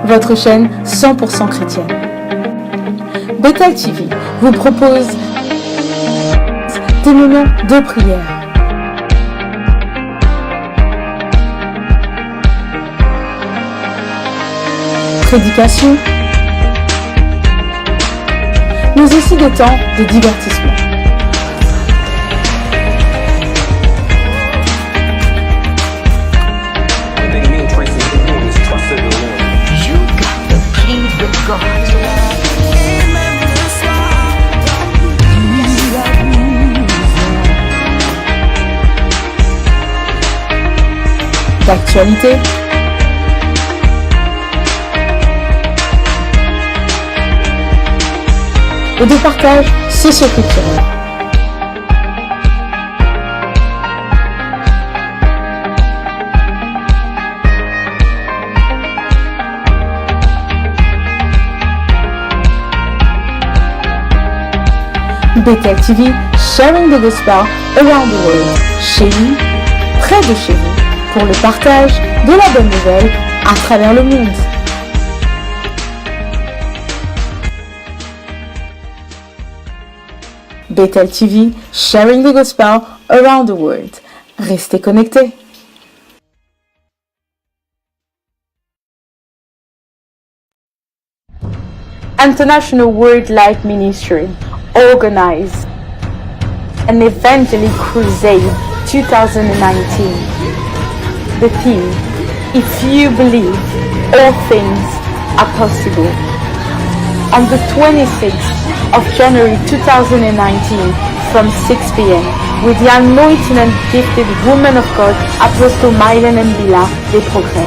votre chaîne 100% chrétienne. Bethel TV vous propose des moments de prière, prédication, mais aussi des temps de divertissement. D'actualité, et de partage socio-culturel. Bethel TV, sharing the gospel around the world. Chez vous, près de chez vous, pour le partage de la bonne nouvelle à travers le monde. Bethel TV, sharing the gospel around the world. Restez connectés. International Word Light Ministry organized an Evangelic Crusade 2019. The theme, if you believe, all things are possible. On the 26th of January 2019 from 6 p.m. with the anointed and gifted woman of God, Apostle Mylène Mbila des Progrès.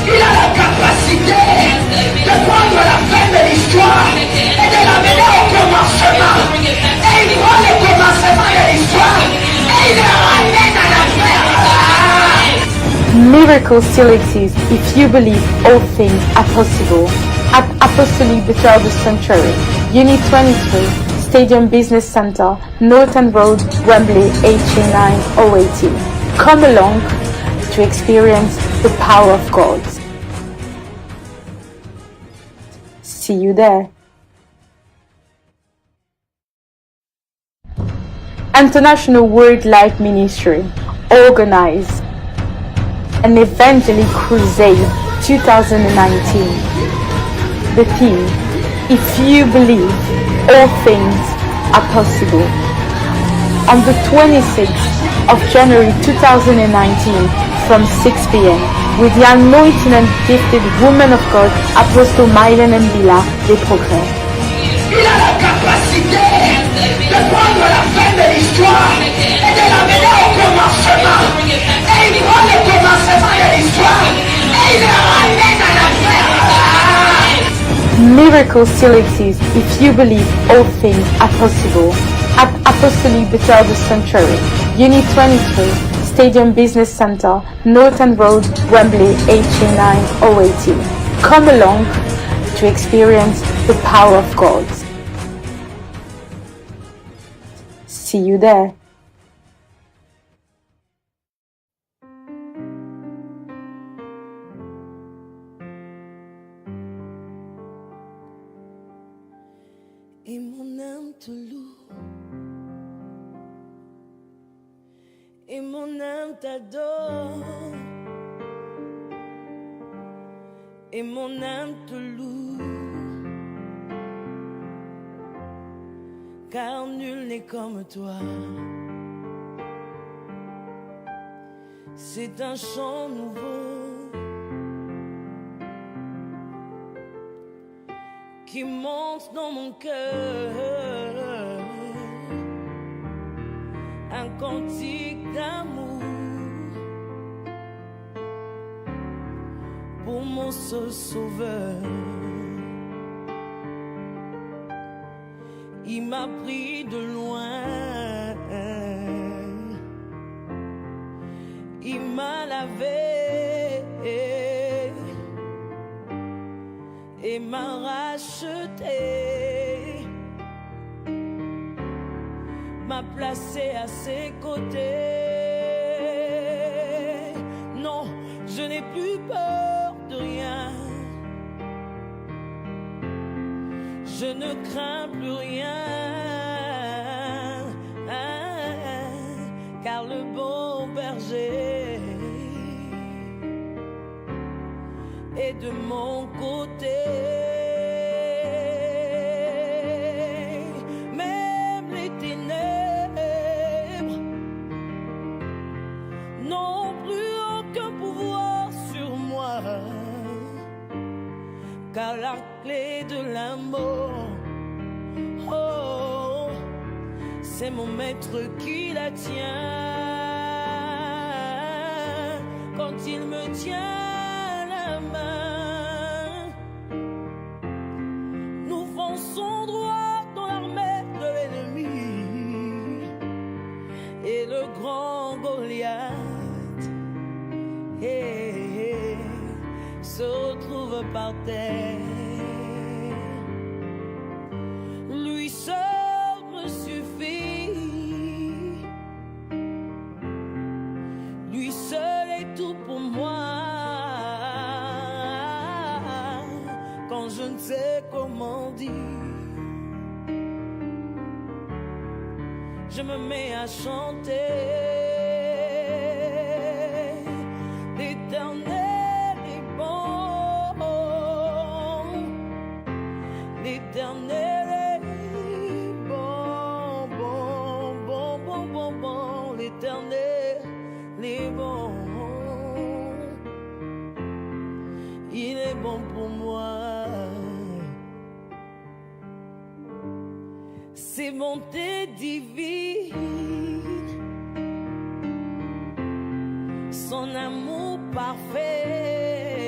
Il a la capacité de prendre la fin de l'histoire et de l'amener au commencement. Et il prend le commencement de l'histoire et il le ramène à la fin. Miracle still exists if you believe all things are possible. At Apostolic Bethel the Sanctuary, Unit 23, Stadium Business Center, Norton Road, Wembley, HA9 080. Come along to experience the power of God. See you there. International Word Light Ministry organized an Evangelic Crusade 2019. The theme, if you believe, all things are possible. On the 26th of January 2019 from 6 p.m. with the anointed and gifted woman of God, Apostle Mylène Mbila des Progrès. Il a la capacité de prendre la fin de l'histoire et de l'amener au commencement. Et il prend le commencement de l'histoire et il le ramène à la fin. Miracles still exist if you believe all things are possible. At Apostolic Bethel the Sanctuary, Unit 23, Stadium Business Center, Norton Road, Wembley, HA9 080. Come along to experience the power of God. See you there. Et mon âme te loue, et mon âme t'adore, et mon âme te loue, car nul n'est comme toi. C'est un chant nouveau qui monte dans mon cœur, un cantique d'amour pour mon seul sauveur. Il m'a pris de loin, il m'a lavé et m'a racheté, m'a placé à ses côtés. Non, je n'ai plus peur de rien, je ne crains plus rien, car le bon berger est de mon côté. Même les ténèbres n'ont plus aucun pouvoir sur moi, car la clé de l'amour, oh, c'est mon maître qui la tient. Quand il me tient la main, nous fonçons droit dans l'armée de l'ennemi, et le grand Goliath se retrouve par terre. Lui seul me suffit, lui seul est tout pour moi. Quand je ne sais comment dire, je me mets à chanter. L'Éternel est bon, l'Éternel est bon, bon, bon, bon, bon, bon, l'Éternel est bon, il est bon pour moi. Ses bontés divines, son amour parfait,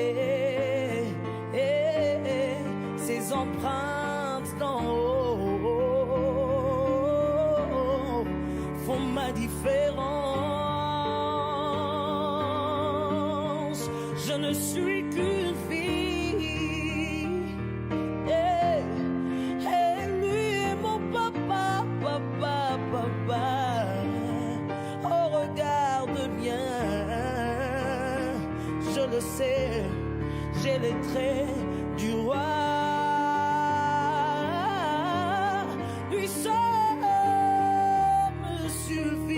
ses empreintes d'en haut font ma différence. Je ne suis qu'une fille, et lui est mon papa, papa, papa. Oh, regarde bien, je le sais, j'ai les traits du roi. Lui seul me suffit,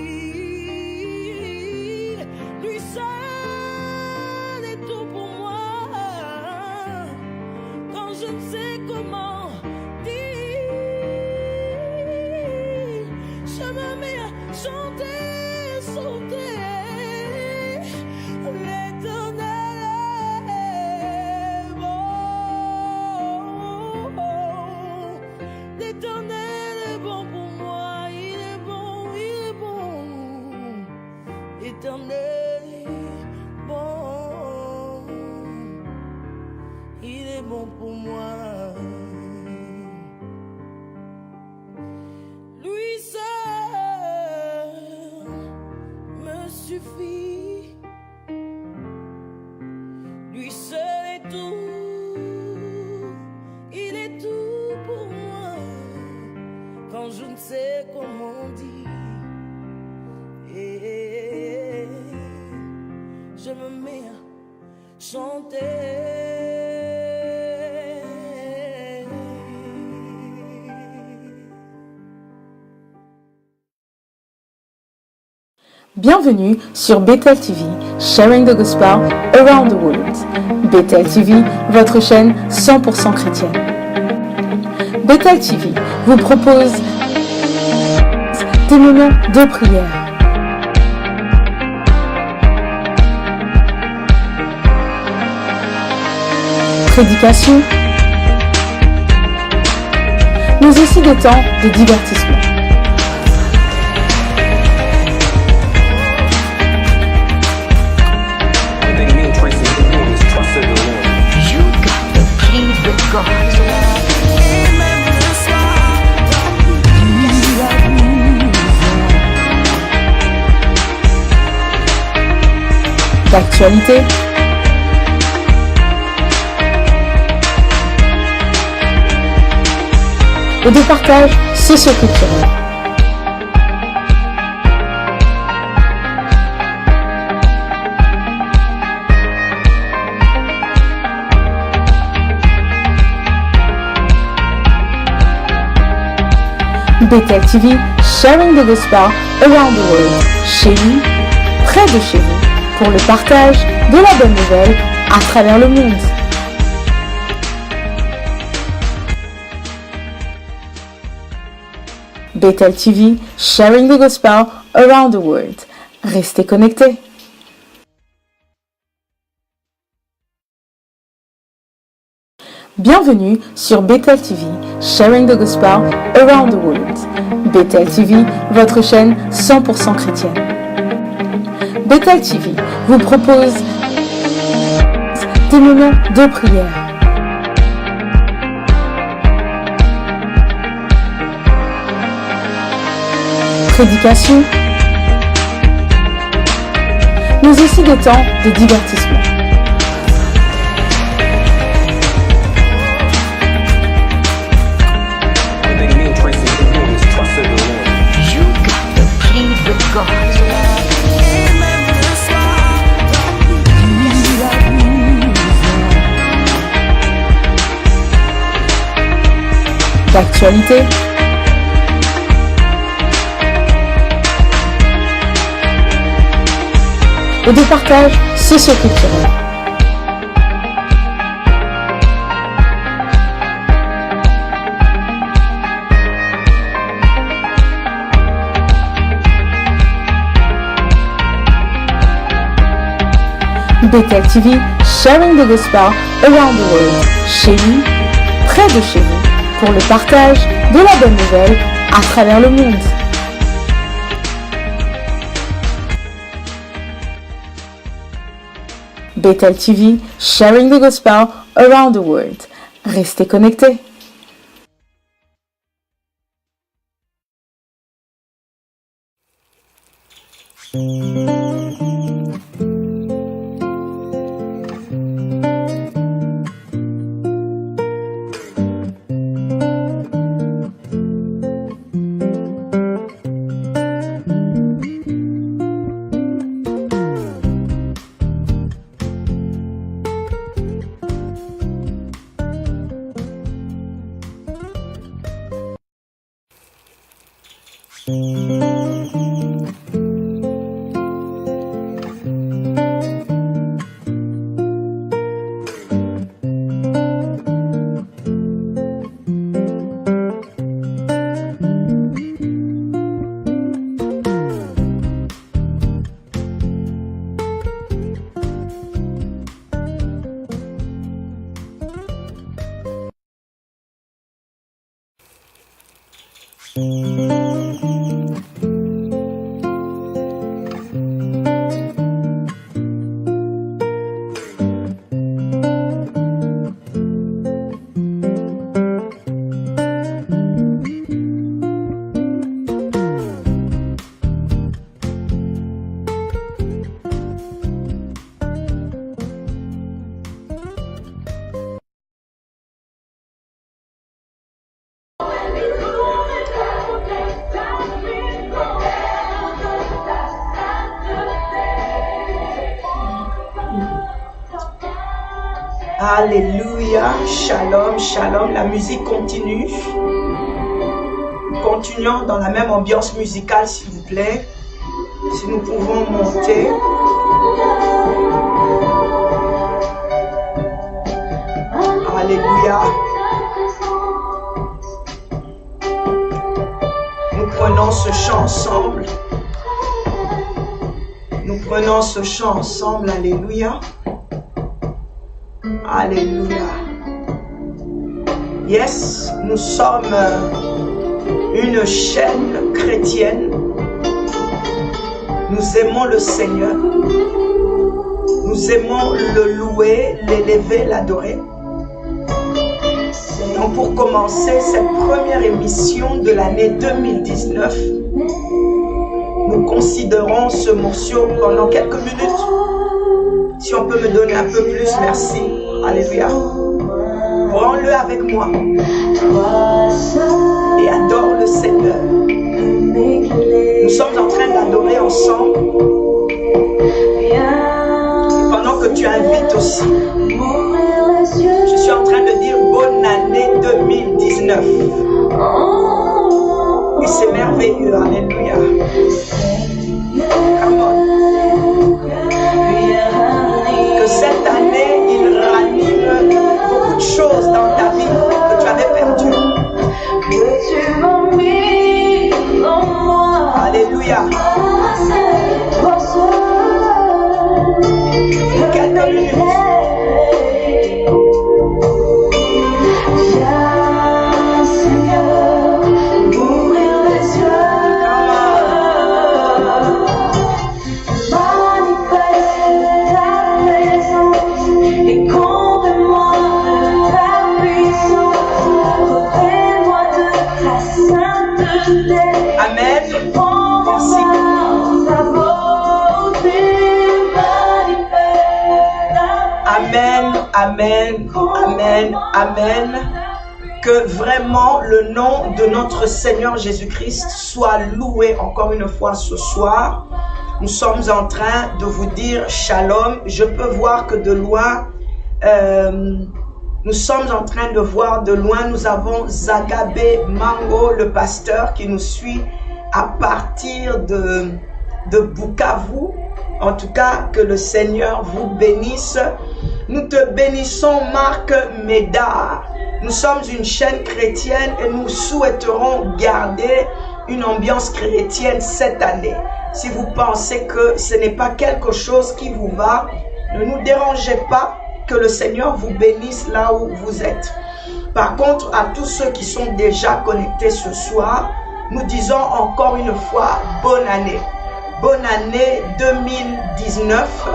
lui seul est tout pour moi. Quand je ne sais comment dire, je me mets à chanter, sauter. L'Éternel est bon, l'Éternel est bon pour moi, il est bon, il est bon. L'Éternel est bon, il est bon pour moi. Lui seul me suffit, lui seul est tout, il est tout pour moi. Quand je ne sais comment dire, je me mets à chanter. Bienvenue sur Bethel TV, sharing the gospel around the world. Bethel TV, votre chaîne 100% chrétienne. Bethel TV vous propose des moments de prière, prédication, mais aussi des temps de divertissement. D'actualité, et de partage socio-culturel. Bethel TV, sharing the gospel around the world. Chez lui, près de chez vous, pour le partage de la bonne nouvelle à travers le monde. Bethel TV, sharing the gospel around the world. Restez connectés. Bienvenue sur Bethel TV, sharing the gospel around the world. Bethel TV, votre chaîne 100% chrétienne. Bethel TV vous propose des moments de prière, prédication, mais aussi des temps de divertissement. D'actualité, et de partage socio-culturel. Bethel TV, sharing the gospel around the world. Chez lui, près de chez vous, pour le partage de la bonne nouvelle à travers le monde. Bethel TV, sharing the gospel around the world. Restez connectés. Alléluia, shalom, shalom, la musique continue. Continuons dans la même ambiance musicale, s'il vous plaît. Si nous pouvons monter. Alléluia. Nous prenons ce chant ensemble. Nous prenons ce chant ensemble, alléluia. Alléluia. Yes, nous sommes une chaîne chrétienne. Nous aimons le Seigneur. Nous aimons le louer, l'élever, l'adorer. Donc pour commencer cette première émission de l'année 2019, nous considérons ce morceau pendant quelques minutes. Si on peut me donner un peu plus, merci. Alléluia. Prends-le avec moi. Et adore le Seigneur. Nous sommes en train d'adorer ensemble. Et pendant que tu invites aussi, je suis en train de dire bonne année 2019. Et c'est merveilleux. Alléluia. Come on. Que cette année, il ranime beaucoup de choses dans ta vie que tu avais perdues. Alléluia. Quelques minutes. Amen. Merci. Amen, amen, amen, amen. Que vraiment le nom de notre Seigneur Jésus-Christ soit loué encore une fois ce soir. Nous sommes en train de vous dire shalom. Je peux voir que de loin, nous sommes en train de voir de loin, nous avons Zagabé Mango, le pasteur qui nous suit à partir de Bukavu. En tout cas, que le Seigneur vous bénisse. Nous te bénissons, Marc Médard. Nous sommes une chaîne chrétienne et nous souhaiterons garder une ambiance chrétienne cette année. Si vous pensez que ce n'est pas quelque chose qui vous va, ne nous dérangez pas, que le Seigneur vous bénisse là où vous êtes. Par contre, à tous ceux qui sont déjà connectés ce soir, nous disons encore une fois bonne année. Bonne année 2019.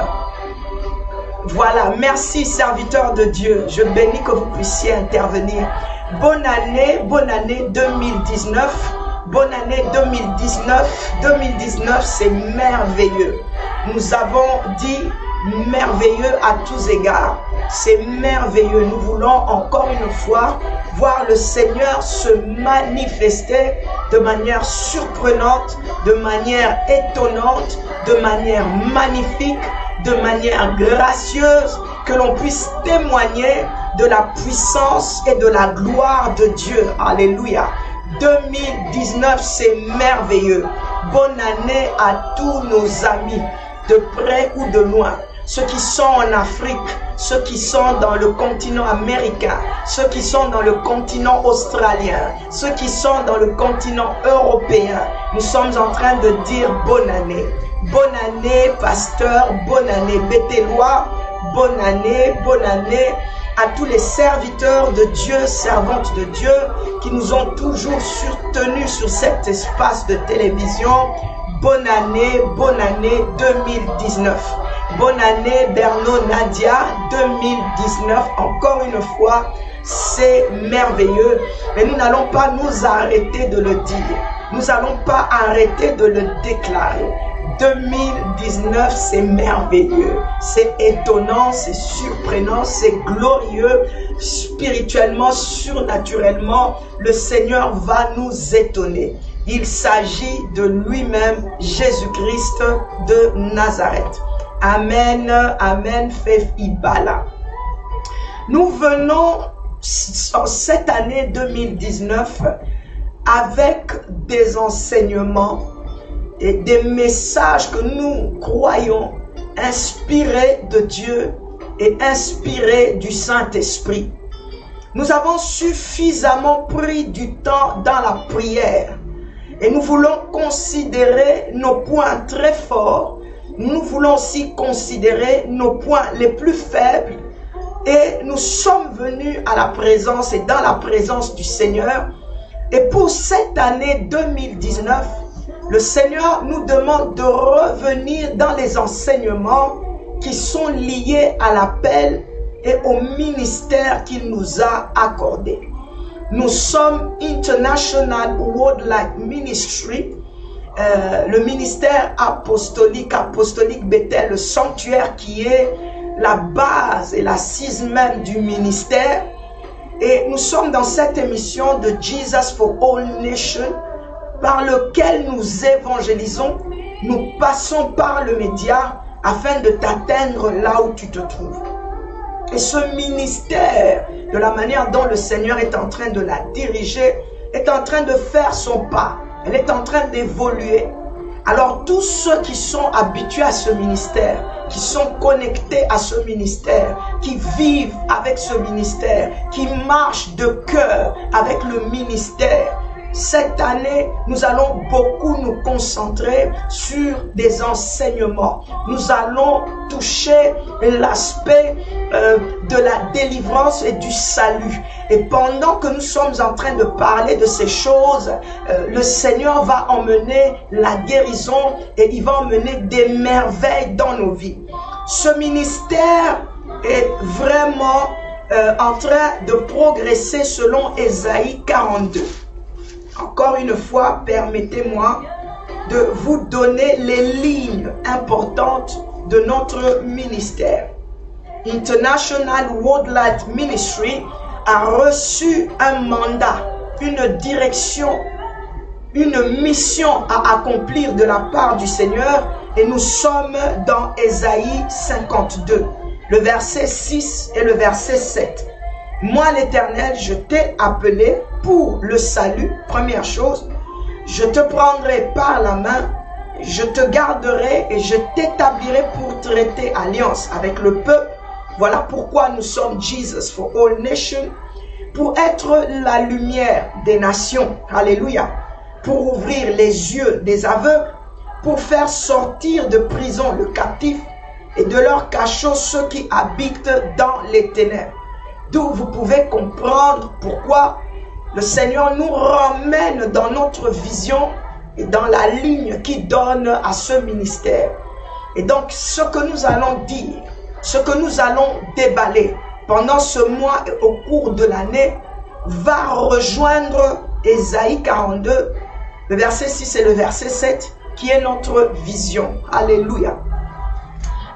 Voilà, merci serviteurs de Dieu. Je bénis que vous puissiez intervenir. Bonne année 2019. Bonne année 2019. 2019, c'est merveilleux. Nous avons dit merveilleux à tous égards. C'est merveilleux. Nous voulons encore une fois voir le Seigneur se manifester de manière surprenante, de manière étonnante, de manière magnifique, de manière gracieuse, que l'on puisse témoigner de la puissance et de la gloire de Dieu. Alléluia. 2019, c'est merveilleux. Bonne année à tous nos amis, de près ou de loin. Ceux qui sont en Afrique, ceux qui sont dans le continent américain, ceux qui sont dans le continent australien, ceux qui sont dans le continent européen. Nous sommes en train de dire bonne année. Bonne année, pasteur, bonne année, Bétélois, bonne année à tous les serviteurs de Dieu, servantes de Dieu, qui nous ont toujours soutenus sur cet espace de télévision. Bonne année 2019. Bonne année Bernaud Nadia 2019. Encore une fois, c'est merveilleux. Mais nous n'allons pas nous arrêter de le dire. Nous n'allons pas arrêter de le déclarer. 2019, c'est merveilleux, c'est étonnant, c'est surprenant, c'est glorieux, spirituellement, surnaturellement, le Seigneur va nous étonner. Il s'agit de lui-même, Jésus-Christ de Nazareth. Amen, amen, Fef Ibala. Nous venons en cette année 2019 avec des enseignements et des messages que nous croyons inspirés de Dieu et inspirés du Saint-Esprit. Nous avons suffisamment pris du temps dans la prière et nous voulons considérer nos points très forts. Nous voulons aussi considérer nos points les plus faibles et nous sommes venus à la présence et dans la présence du Seigneur. Et pour cette année 2019, le Seigneur nous demande de revenir dans les enseignements qui sont liés à l'appel et au ministère qu'il nous a accordé. Nous sommes International World Light Ministry, le ministère apostolique Bethel, le sanctuaire qui est la base et l'assise même du ministère. Et nous sommes dans cette émission de Jesus for All Nations, par lequel nous évangélisons, nous passons par le média afin de t'atteindre là où tu te trouves. Et ce ministère, de la manière dont le Seigneur est en train de la diriger, est en train de faire son pas. Elle est en train d'évoluer. Alors tous ceux qui sont habitués à ce ministère, qui sont connectés à ce ministère, qui vivent avec ce ministère, qui marchent de cœur avec le ministère, cette année, nous allons beaucoup nous concentrer sur des enseignements. Nous allons toucher l'aspect de la délivrance et du salut. Et pendant que nous sommes en train de parler de ces choses, le Seigneur va emmener la guérison et il va emmener des merveilles dans nos vies. Ce ministère est vraiment en train de progresser selon Ésaïe 42. Encore une fois, permettez-moi de vous donner les lignes importantes de notre ministère. International Worldwide Ministry a reçu un mandat, une direction, une mission à accomplir de la part du Seigneur et nous sommes dans Ésaïe 52, le verset 6 et le verset 7. Moi, l'Éternel, je t'ai appelé pour le salut. Première chose, je te prendrai par la main, je te garderai et je t'établirai pour traiter alliance avec le peuple. Voilà pourquoi nous sommes Jesus for all nations, pour être la lumière des nations. Alléluia. Pour ouvrir les yeux des aveugles, pour faire sortir de prison le captif et de leur cachot ceux qui habitent dans les ténèbres. D'où vous pouvez comprendre pourquoi le Seigneur nous ramène dans notre vision et dans la ligne qui donne à ce ministère. Et donc, ce que nous allons dire, ce que nous allons déballer pendant ce mois et au cours de l'année va rejoindre Ésaïe 42, le verset 6 et le verset 7, qui est notre vision. Alléluia.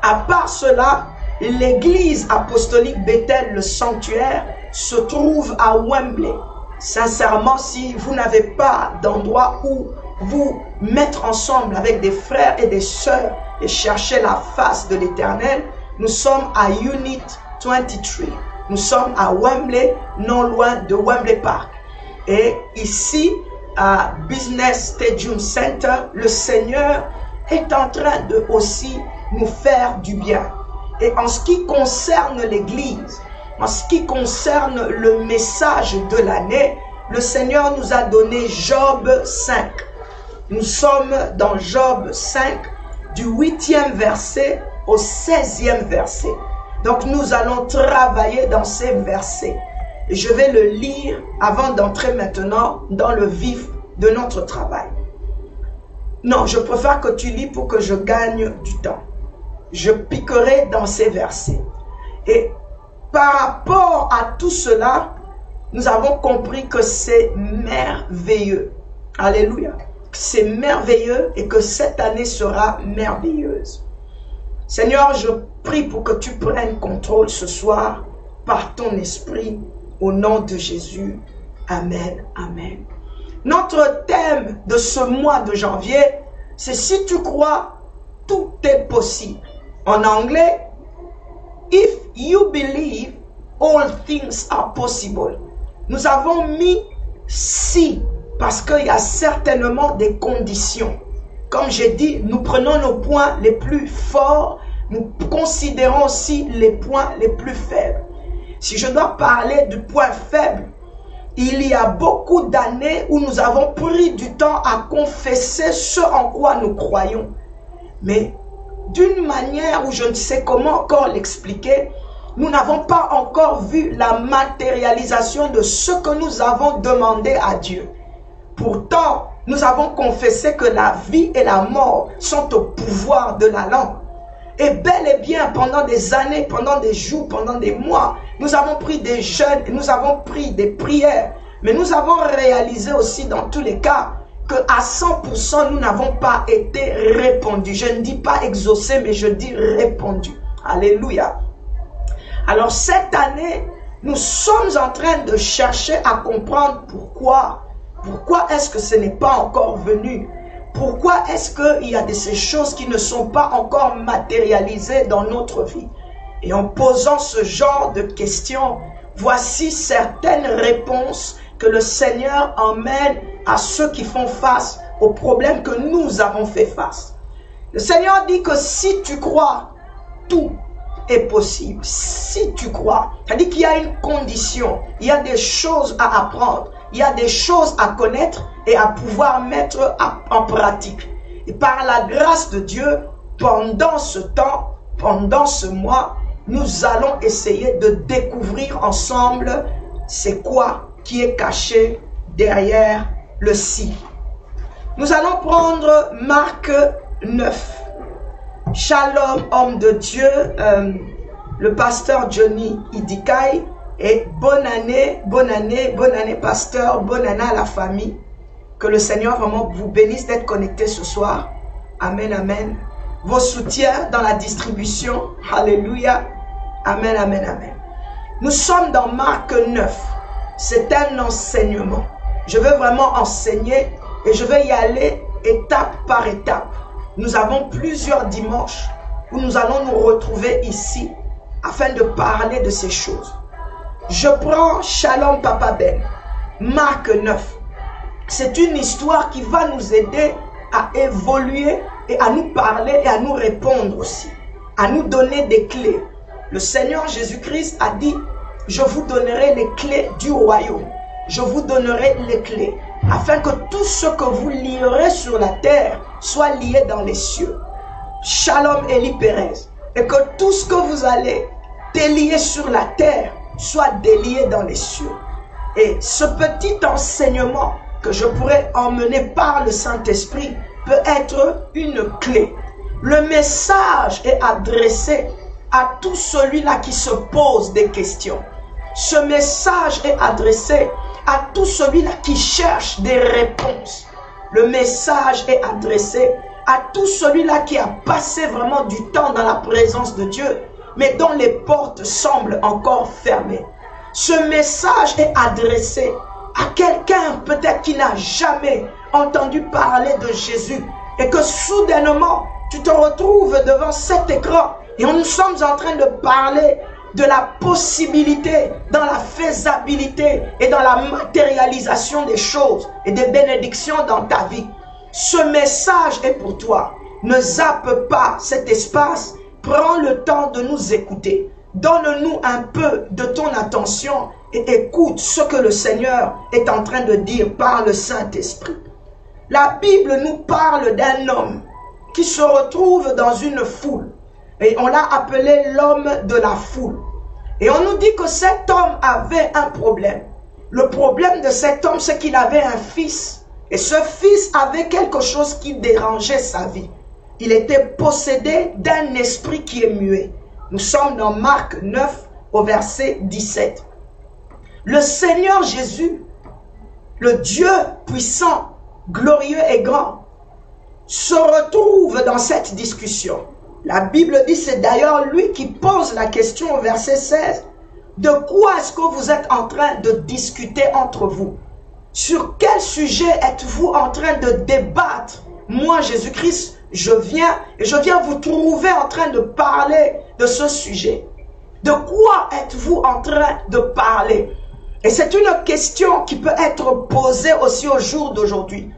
À part cela, l'église apostolique Bethel, le sanctuaire, se trouve à Wembley. Sincèrement, si vous n'avez pas d'endroit où vous mettre ensemble avec des frères et des sœurs et chercher la face de l'Éternel, nous sommes à Unit 23. Nous sommes à Wembley, non loin de Wembley Park. Et ici, à Business Stadium Center, le Seigneur est en train de aussi nous faire du bien. Et en ce qui concerne l'Église, en ce qui concerne le message de l'année, le Seigneur nous a donné Job 5. Nous sommes dans Job 5, du 8e verset au 16e verset. Donc nous allons travailler dans ces versets. Et je vais le lire avant d'entrer maintenant dans le vif de notre travail. Non, je préfère que tu lis pour que je gagne du temps. Je piquerai dans ces versets. Et par rapport à tout cela, nous avons compris que c'est merveilleux. Alléluia. C'est merveilleux et que cette année sera merveilleuse. Seigneur, je prie pour que tu prennes contrôle ce soir par ton esprit au nom de Jésus. Amen. Amen. Notre thème de ce mois de janvier, c'est si tu crois, tout est possible. En anglais, if you believe, all things are possible. Nous avons mis si, parce qu'il y a certainement des conditions. Comme j'ai dit, nous prenons nos points les plus forts, nous considérons aussi les points les plus faibles. Si je dois parler du point faible, il y a beaucoup d'années où nous avons pris du temps à confesser ce en quoi nous croyons. Mais d'une manière où je ne sais comment encore l'expliquer, nous n'avons pas encore vu la matérialisation de ce que nous avons demandé à Dieu. Pourtant, nous avons confessé que la vie et la mort sont au pouvoir de la langue. Et bel et bien, pendant des années, pendant des jours, pendant des mois, nous avons pris des jeûnes, nous avons pris des prières. Mais nous avons réalisé aussi dans tous les cas qu'à 100%, nous n'avons pas été répondus. Je ne dis pas exaucés, mais je dis répondus. Alléluia. Alors cette année, nous sommes en train de chercher à comprendre pourquoi. Pourquoi est-ce que ce n'est pas encore venu? Pourquoi est-ce qu'il y a de ces choses qui ne sont pas encore matérialisées dans notre vie? Et en posant ce genre de questions, voici certaines réponses que le Seigneur emmène à ceux qui font face aux problèmes que nous avons fait face. Le Seigneur dit que si tu crois, tout est possible. Si tu crois, c'est-à-dire qu'il y a une condition, il y a des choses à apprendre, il y a des choses à connaître et à pouvoir mettre en pratique. Et par la grâce de Dieu, pendant ce temps, pendant ce mois, nous allons essayer de découvrir ensemble c'est quoi qui est caché derrière le si. Nous allons prendre Marc 9. Shalom, homme de Dieu, le pasteur Johnny Idikai, et bonne année, pasteur, bonne année à la famille. Que le Seigneur vraiment vous bénisse d'être connectés ce soir. Amen, amen. Vos soutiens dans la distribution, alléluia, amen, amen, amen. Nous sommes dans Marc 9, c'est un enseignement. Je veux vraiment enseigner et je vais y aller étape par étape. Nous avons plusieurs dimanches où nous allons nous retrouver ici afin de parler de ces choses. Je prends Shalom Papa Ben, Marc 9. C'est une histoire qui va nous aider à évoluer et à nous parler et à nous répondre aussi, à nous donner des clés. Le Seigneur Jésus-Christ a dit, je vous donnerai les clés du royaume. Je vous donnerai les clés afin que tout ce que vous lierez sur la terre soit lié dans les cieux. Shalom Eli Perez. Et que tout ce que vous allez délier sur la terre soit délié dans les cieux. Et ce petit enseignement que je pourrais emmener par le Saint-Esprit peut être une clé. Le message est adressé à tout celui-là qui se pose des questions. Ce message est adressé à tout celui-là qui cherche des réponses. Le message est adressé à tout celui-là qui a passé vraiment du temps dans la présence de Dieu, mais dont les portes semblent encore fermées. Ce message est adressé à quelqu'un peut-être qui n'a jamais entendu parler de Jésus et que soudainement tu te retrouves devant cet écran et nous sommes en train de parler de la possibilité, dans la faisabilité et dans la matérialisation des choses et des bénédictions dans ta vie. Ce message est pour toi. Ne zappe pas cet espace. Prends le temps de nous écouter. Donne-nous un peu de ton attention et écoute ce que le Seigneur est en train de dire par le Saint-Esprit. La Bible nous parle d'un homme qui se retrouve dans une foule. Et on l'a appelé l'homme de la foule. Et on nous dit que cet homme avait un problème. Le problème de cet homme, c'est qu'il avait un fils. Et ce fils avait quelque chose qui dérangeait sa vie. Il était possédé d'un esprit qui est muet. Nous sommes dans Marc 9 au verset 17. Le Seigneur Jésus, le Dieu puissant, glorieux et grand, se retrouve dans cette discussion. La Bible dit, c'est d'ailleurs lui qui pose la question au verset 16. De quoi est-ce que vous êtes en train de discuter entre vous? Sur quel sujet êtes-vous en train de débattre? Moi, Jésus-Christ, je viens vous trouver en train de parler de ce sujet. De quoi êtes-vous en train de parler? Et c'est une question qui peut être posée aussi au jour d'aujourd'hui.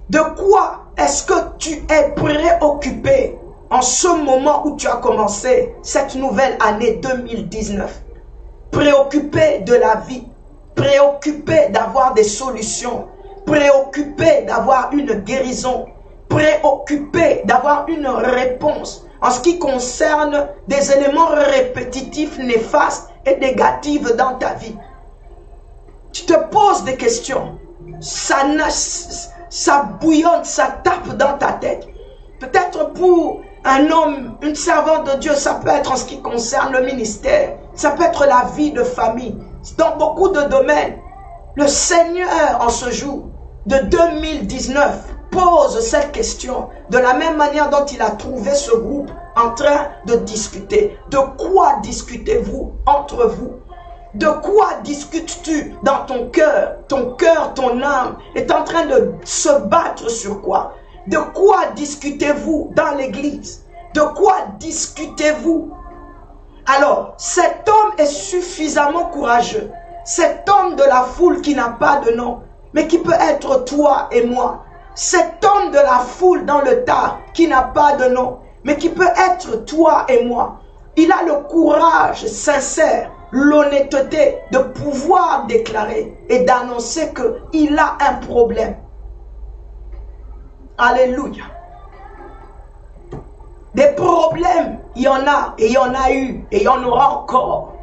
De quoi est-ce que tu es préoccupé en ce moment où tu as commencé cette nouvelle année 2019? Préoccupé de la vie, préoccupé d'avoir des solutions, préoccupé d'avoir une guérison, préoccupé d'avoir une réponse en ce qui concerne des éléments répétitifs, néfastes et négatifs dans ta vie. Tu te poses des questions, ça bouillonne, ça tape dans ta tête. Peut-être pour un homme, une servante de Dieu, ça peut être en ce qui concerne le ministère, ça peut être la vie de famille. Dans beaucoup de domaines, le Seigneur en ce jour de 2019 pose cette question de la même manière dont il a trouvé ce groupe en train de discuter. De quoi discutez-vous entre vous? De quoi discutes-tu dans ton cœur? Ton âme est en train de se battre sur quoi? De quoi discutez-vous dans l'église? De quoi discutez-vous? Alors, cet homme est suffisamment courageux. cet homme de la foule qui n'a pas de nom, mais qui peut être toi et moi. Cet homme de la foule dans le tas qui n'a pas de nom, mais qui peut être toi et moi. Il a le courage sincère, l'honnêteté de pouvoir déclarer et d'annoncer qu'il a un problème. Alléluia. Des problèmes, il y en a, et il y en a eu, et il y en aura encore.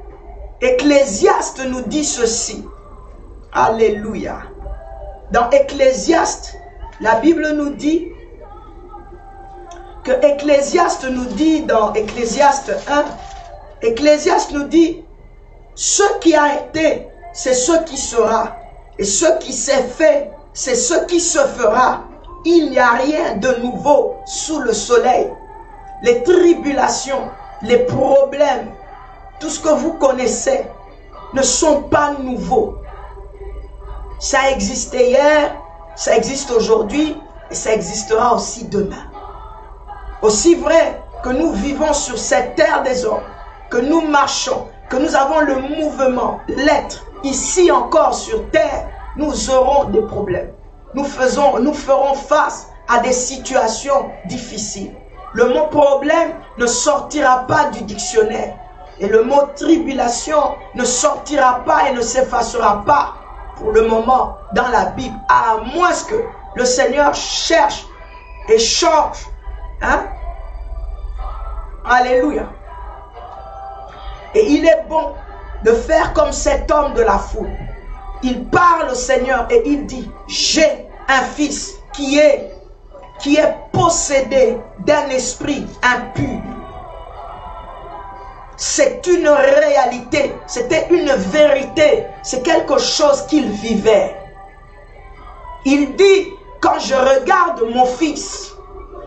Ecclésiaste nous dit ceci. Alléluia. Dans Ecclésiaste, la Bible nous dit que Ecclésiaste nous dit dans Ecclésiaste 1, Ecclésiaste nous dit, ce qui a été, c'est ce qui sera, et ce qui s'est fait, c'est ce qui se fera. Il n'y a rien de nouveau sous le soleil. Les tribulations, les problèmes, tout ce que vous connaissez ne sont pas nouveaux. Ça existait hier, ça existe aujourd'hui et ça existera aussi demain. Aussi vrai que nous vivons sur cette terre des hommes, que nous marchons, que nous avons le mouvement, l'être, ici encore sur terre, nous aurons des problèmes. Nous ferons face à des situations difficiles. Le mot problème ne sortira pas du dictionnaire. Et le mot tribulation ne sortira pas et ne s'effacera pas pour le moment dans la Bible. À moins que le Seigneur cherche et change. Hein? Alléluia. Et il est bon de faire comme cet homme de la foule. Il parle au Seigneur et il dit, j'ai un fils qui est possédé d'un esprit impur. C'est une réalité, c'était une vérité, c'est quelque chose qu'il vivait. Il dit, quand je regarde mon fils,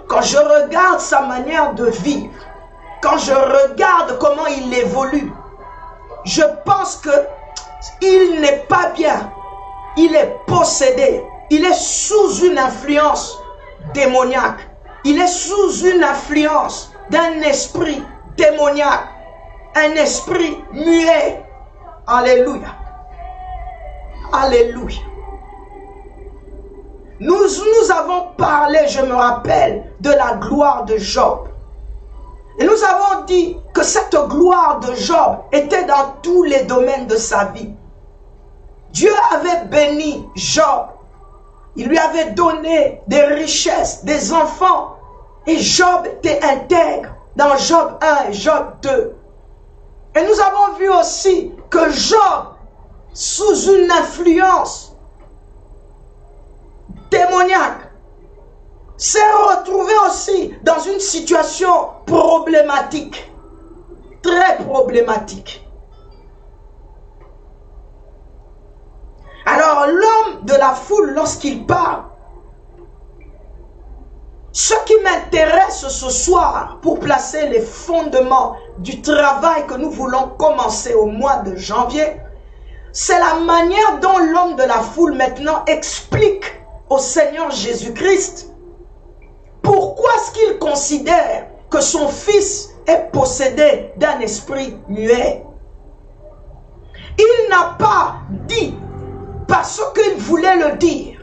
quand je regarde sa manière de vivre, quand je regarde comment il évolue, je pense que il n'est pas bien, il est possédé, il est sous une influence démoniaque, il est sous une influence d'un esprit démoniaque, un esprit muet. Alléluia. Alléluia. Nous avons parlé, je me rappelle, de la gloire de Job. Et nous avons dit que cette gloire de Job était dans tous les domaines de sa vie. Dieu avait béni Job. Il lui avait donné des richesses, des enfants. Et Job était intègre dans Job 1 et Job 2. Et nous avons vu aussi que Job, sous une influence démoniaque, s'est retrouvé aussi dans une situation problématique, très problématique. Alors l'homme de la foule, lorsqu'il parle, ce qui m'intéresse ce soir pour placer les fondements du travail que nous voulons commencer au mois de janvier, c'est la manière dont l'homme de la foule maintenant explique au Seigneur Jésus-Christ pourquoi est-ce qu'il considère que son fils est possédé d'un esprit muet. Il n'a pas dit parce qu'il voulait le dire.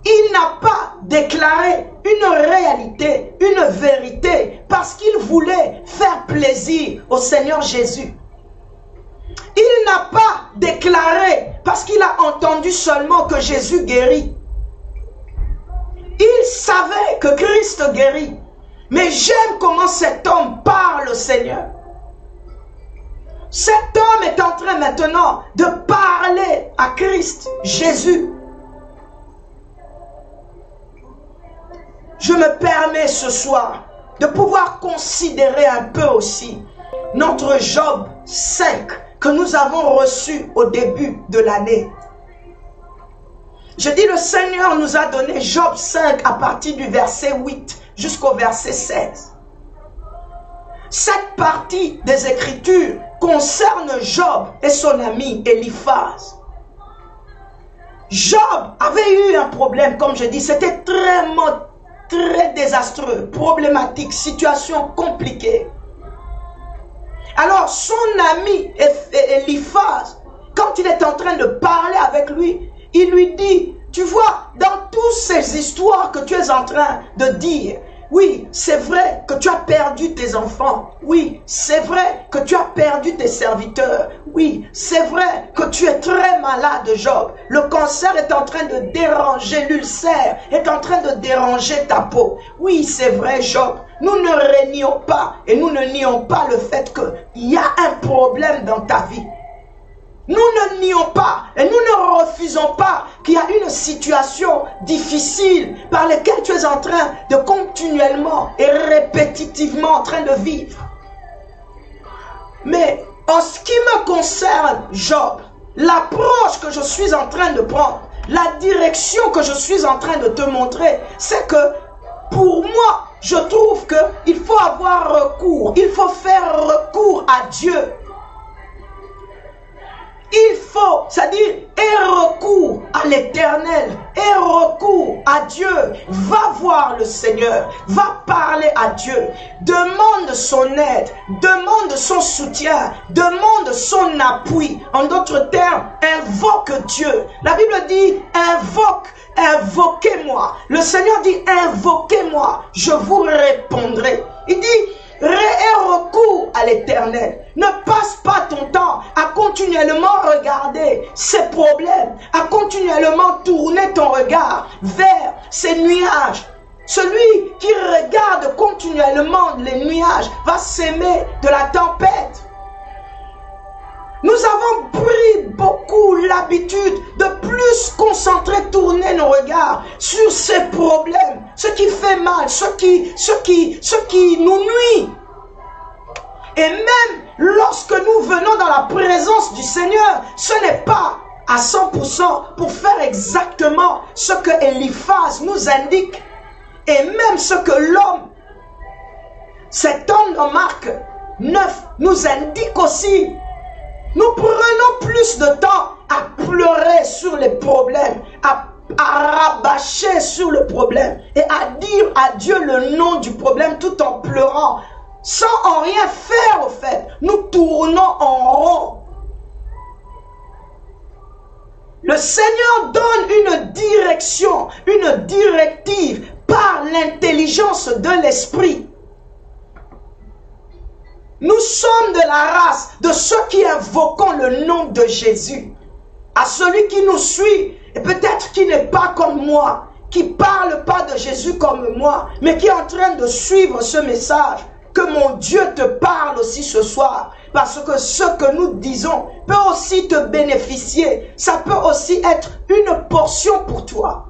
Il n'a pas déclaré une réalité, une vérité, parce qu'il voulait faire plaisir au Seigneur Jésus. Il n'a pas déclaré parce qu'il a entendu seulement que Jésus guérit. Il savait que Christ guérit. Mais j'aime comment cet homme parle au Seigneur. Cet homme est en train maintenant de parler à Christ, Jésus. Je me permets ce soir de pouvoir considérer un peu aussi notre Job 5 que nous avons reçu au début de l'année. Je dis, le Seigneur nous a donné Job 5 à partir du verset 8 jusqu'au verset 16. Cette partie des Écritures concerne Job et son ami Eliphaz. Job avait eu un problème, comme je dis, c'était très désastreux, problématique, situation compliquée. Alors son ami Eliphaz, quand il est en train de parler avec lui, il lui dit, tu vois, dans toutes ces histoires que tu es en train de dire, oui, c'est vrai que tu as perdu tes enfants. Oui, c'est vrai que tu as perdu tes serviteurs. Oui, c'est vrai que tu es très malade, Job. Le cancer est en train de déranger, l'ulcère est en train de déranger ta peau. Oui, c'est vrai, Job. Nous ne rénions pas et nous ne nions pas le fait qu'il y a un problème dans ta vie. Nous ne nions pas et nous ne refusons pas qu'il y a une situation difficile par laquelle tu es en train de continuellement et répétitivement en train de vivre. Mais en ce qui me concerne, Job, l'approche que je suis en train de prendre, la direction que je suis en train de te montrer, c'est que pour moi, je trouve qu'il faut avoir recours, il faut faire recours à Dieu. Il faut, c'est-à-dire, aie recours à l'Éternel, aie recours à Dieu, va voir le Seigneur, va parler à Dieu, demande son aide, demande son soutien, demande son appui. En d'autres termes, invoque Dieu. La Bible dit, invoquez-moi. Le Seigneur dit, invoquez-moi, je vous répondrai. Il dit, aie recours à l'Éternel. Ne passe pas ton temps à continuellement regarder ces problèmes, à continuellement tourner ton regard vers ces nuages. Celui qui regarde continuellement les nuages va s'aimer de la tempête. Nous avons pris beaucoup l'habitude de plus concentrer, tourner nos regards sur ces problèmes, ce qui fait mal, ce qui nous nuit. Et même lorsque nous venons dans la présence du Seigneur, ce n'est pas à 100% pour faire exactement ce que Eliphaz nous indique. Et même ce que l'homme, cet homme dans Marc 9, nous indique aussi. Nous prenons plus de temps à pleurer sur les problèmes, à rabâcher sur le problème et à dire à Dieu le nom du problème tout en pleurant, sans en rien faire au fait. Nous tournons en rond. Le Seigneur donne une direction, une directive par l'intelligence de l'Esprit. Nous sommes de la race de ceux qui invoquons le nom de Jésus. À celui qui nous suit, et peut-être qui n'est pas comme moi, qui ne parle pas de Jésus comme moi, mais qui est en train de suivre ce message, que mon Dieu te parle aussi ce soir. Parce que ce que nous disons peut aussi te bénéficier. Ça peut aussi être une portion pour toi.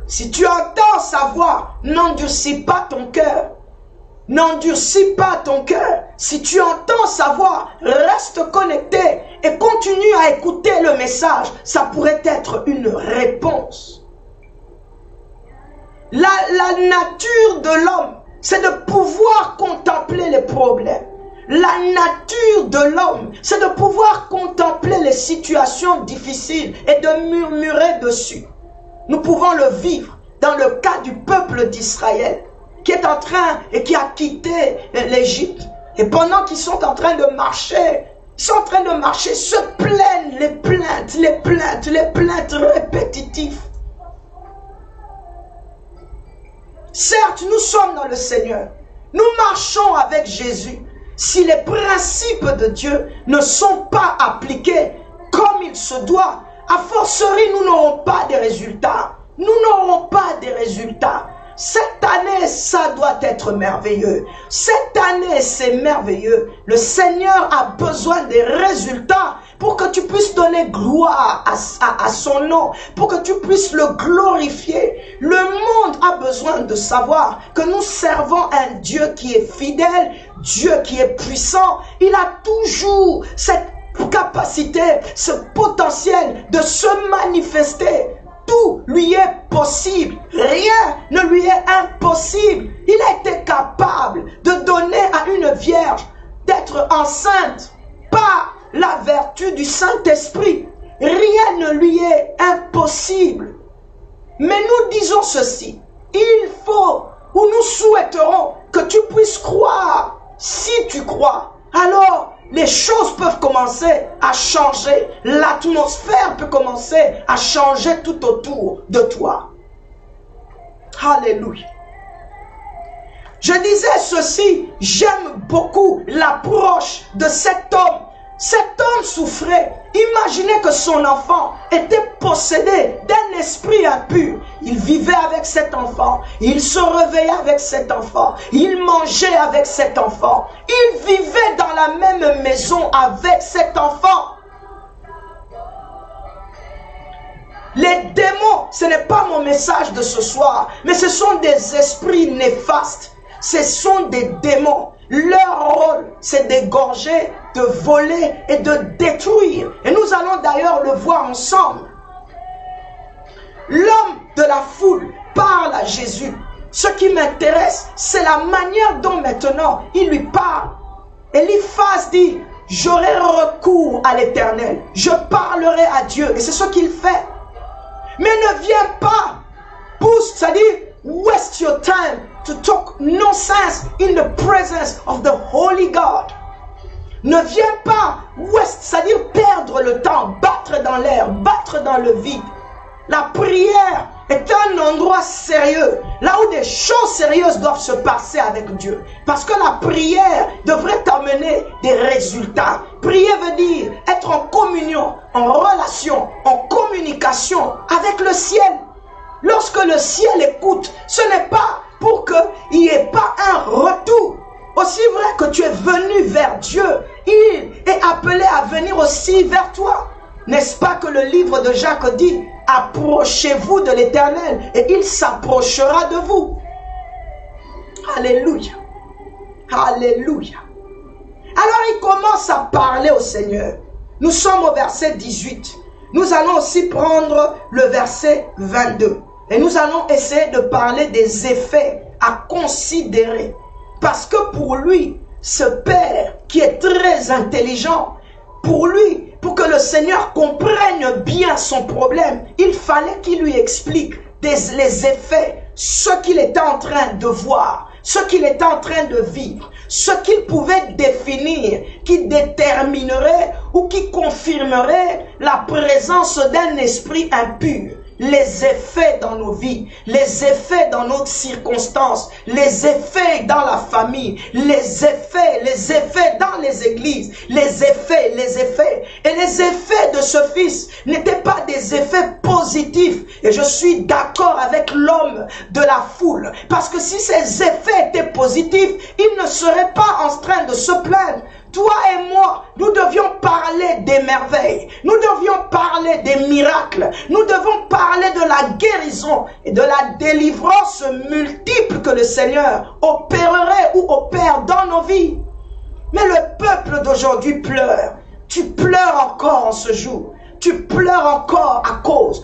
Si tu entends sa voix, n'endurcis pas ton cœur. N'endurcis pas ton cœur. Si tu entends sa voix, reste connecté et continue à écouter le message. Ça pourrait être une réponse. La nature de l'homme, c'est de pouvoir contempler les problèmes. La nature de l'homme, c'est de pouvoir contempler les situations difficiles et de murmurer dessus. Nous pouvons le vivre dans le cas du peuple d'Israël, qui est en train et qui a quitté l'Égypte. Et pendant qu'ils sont en train de marcher, se plaignent les plaintes répétitives. Certes, nous sommes dans le Seigneur. Nous marchons avec Jésus. Si les principes de Dieu ne sont pas appliqués comme il se doit, a fortiori, nous n'aurons pas de résultats. Nous n'aurons pas de résultats. Cette année, ça doit être merveilleux. Cette année, c'est merveilleux. Le Seigneur a besoin des résultats pour que tu puisses donner gloire à son nom, pour que tu puisses le glorifier. Le monde a besoin de savoir que nous servons un Dieu qui est fidèle, Dieu qui est puissant. Il a toujours cette capacité, ce potentiel de se manifester. Tout lui est possible. Rien ne lui est impossible. Il a été capable de donner à une vierge d'être enceinte par la vertu du Saint-Esprit. Rien ne lui est impossible. Mais nous disons ceci. Il faut, ou nous souhaiterons que tu puisses croire. Si tu crois, alors les choses peuvent commencer à changer. L'atmosphère peut commencer à changer tout autour de toi. Alléluia. Je disais ceci, j'aime beaucoup l'approche de cet homme. Cet homme souffrait. Imaginez que son enfant était possédé d'un esprit impur. Il vivait avec cet enfant. Il se réveillait avec cet enfant. Il mangeait avec cet enfant. Il vivait dans la même maison avec cet enfant. Les démons, ce n'est pas mon message de ce soir, mais ce sont des esprits néfastes. Ce sont des démons. Leur rôle, c'est d'égorger, de voler et de détruire. Et nous allons d'ailleurs le voir ensemble. L'homme de la foule parle à Jésus. Ce qui m'intéresse, c'est la manière dont maintenant il lui parle. Eliphaz dit, j'aurai recours à l'Éternel. Je parlerai à Dieu. Et c'est ce qu'il fait. Mais ne viens pas, c'est-à-dire, waste your time to talk nonsense in the presence of the Holy God. Ne viens pas, c'est-à-dire perdre le temps, battre dans l'air, battre dans le vide. La prière est un endroit sérieux, là où des choses sérieuses doivent se passer avec Dieu. Parce que la prière devrait t'amener des résultats. Prier veut dire être en communion, en relation, en communication avec le ciel. Lorsque le ciel écoute, ce n'est pas pour qu'il n'y ait pas un retour. Aussi vrai que tu es venu vers Dieu, il est appelé à venir aussi vers toi. N'est-ce pas que le livre de Jacques dit, approchez-vous de l'Éternel et il s'approchera de vous. Alléluia. Alléluia. Alors il commence à parler au Seigneur. Nous sommes au verset 18. Nous allons aussi prendre le verset 22. Et nous allons essayer de parler des effets à considérer. Parce que pour lui, ce Père qui est très intelligent, pour lui, pour que le Seigneur comprenne bien son problème, il fallait qu'il lui explique les effets, ce qu'il était en train de voir, ce qu'il était en train de vivre, ce qu'il pouvait définir, qui déterminerait ou qui confirmerait la présence d'un esprit impur. Les effets dans nos vies, les effets dans nos circonstances, les effets dans la famille, les effets dans les églises, les effets. Et les effets de ce fils n'étaient pas des effets positifs. Et je suis d'accord avec l'homme de la foule. Parce que si ces effets étaient positifs, il ne serait pas en train de se plaindre. Toi et moi, nous devions parler des merveilles. Nous devions parler des miracles. Nous devons parler de la guérison et de la délivrance multiple que le Seigneur opérerait ou opère dans nos vies. Mais le peuple d'aujourd'hui pleure. Tu pleures encore en ce jour. Tu pleures encore à cause.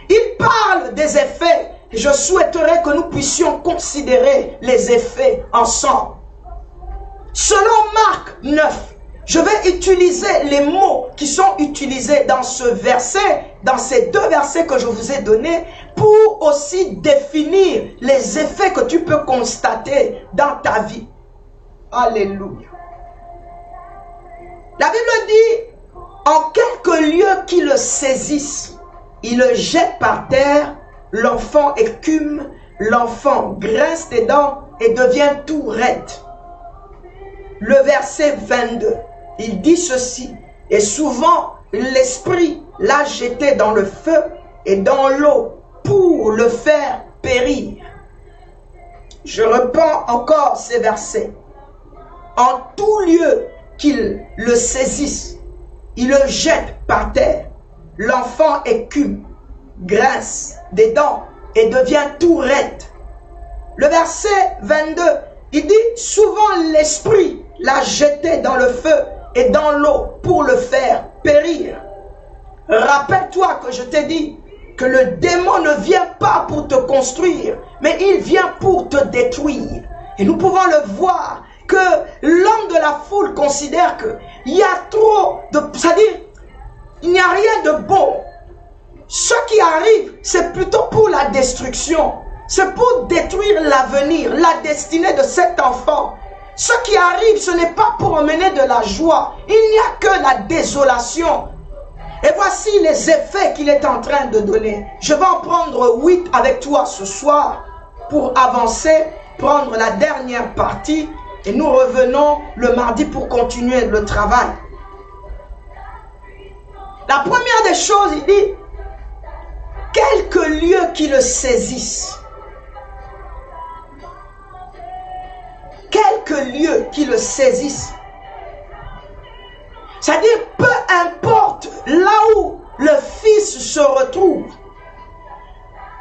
Il parle des effets. Je souhaiterais que nous puissions considérer les effets ensemble. Selon Marc 9, je vais utiliser les mots qui sont utilisés dans ce verset, dans ces deux versets que je vous ai donnés, pour aussi définir les effets que tu peux constater dans ta vie. Alléluia. La Bible dit, en quelque lieu qui le saisissent, il le jette par terre. L'enfant écume, l'enfant grince des dents et devient tout raide. Le verset 22, il dit ceci, et souvent l'esprit l'a jeté dans le feu et dans l'eau pour le faire périr. Je reprends encore ces versets. En tout lieu qu'il le saisisse, il le jette par terre. L'enfant écume, grince des dents et devient tout raide. Le verset 22, il dit, souvent l'esprit l'a jeté dans le feu et dans l'eau pour le faire périr. Rappelle-toi que je t'ai dit que le démon ne vient pas pour te construire, mais il vient pour te détruire. Et nous pouvons le voir que l'homme de la foule considère qu'il y a trop de... C'est-à-dire, il n'y a rien de bon. Ce qui arrive, c'est plutôt pour la destruction. C'est pour détruire l'avenir, la destinée de cet enfant. Ce qui arrive, ce n'est pas pour emmener de la joie. Il n'y a que la désolation. Et voici les effets qu'il est en train de donner. Je vais en prendre 8 avec toi ce soir pour avancer, prendre la dernière partie et nous revenons le mardi pour continuer le travail. La première des choses, il dit, quelques lieux qui le saisissent. Quelques lieux qui le saisissent. C'est-à-dire, peu importe là où le Fils se retrouve,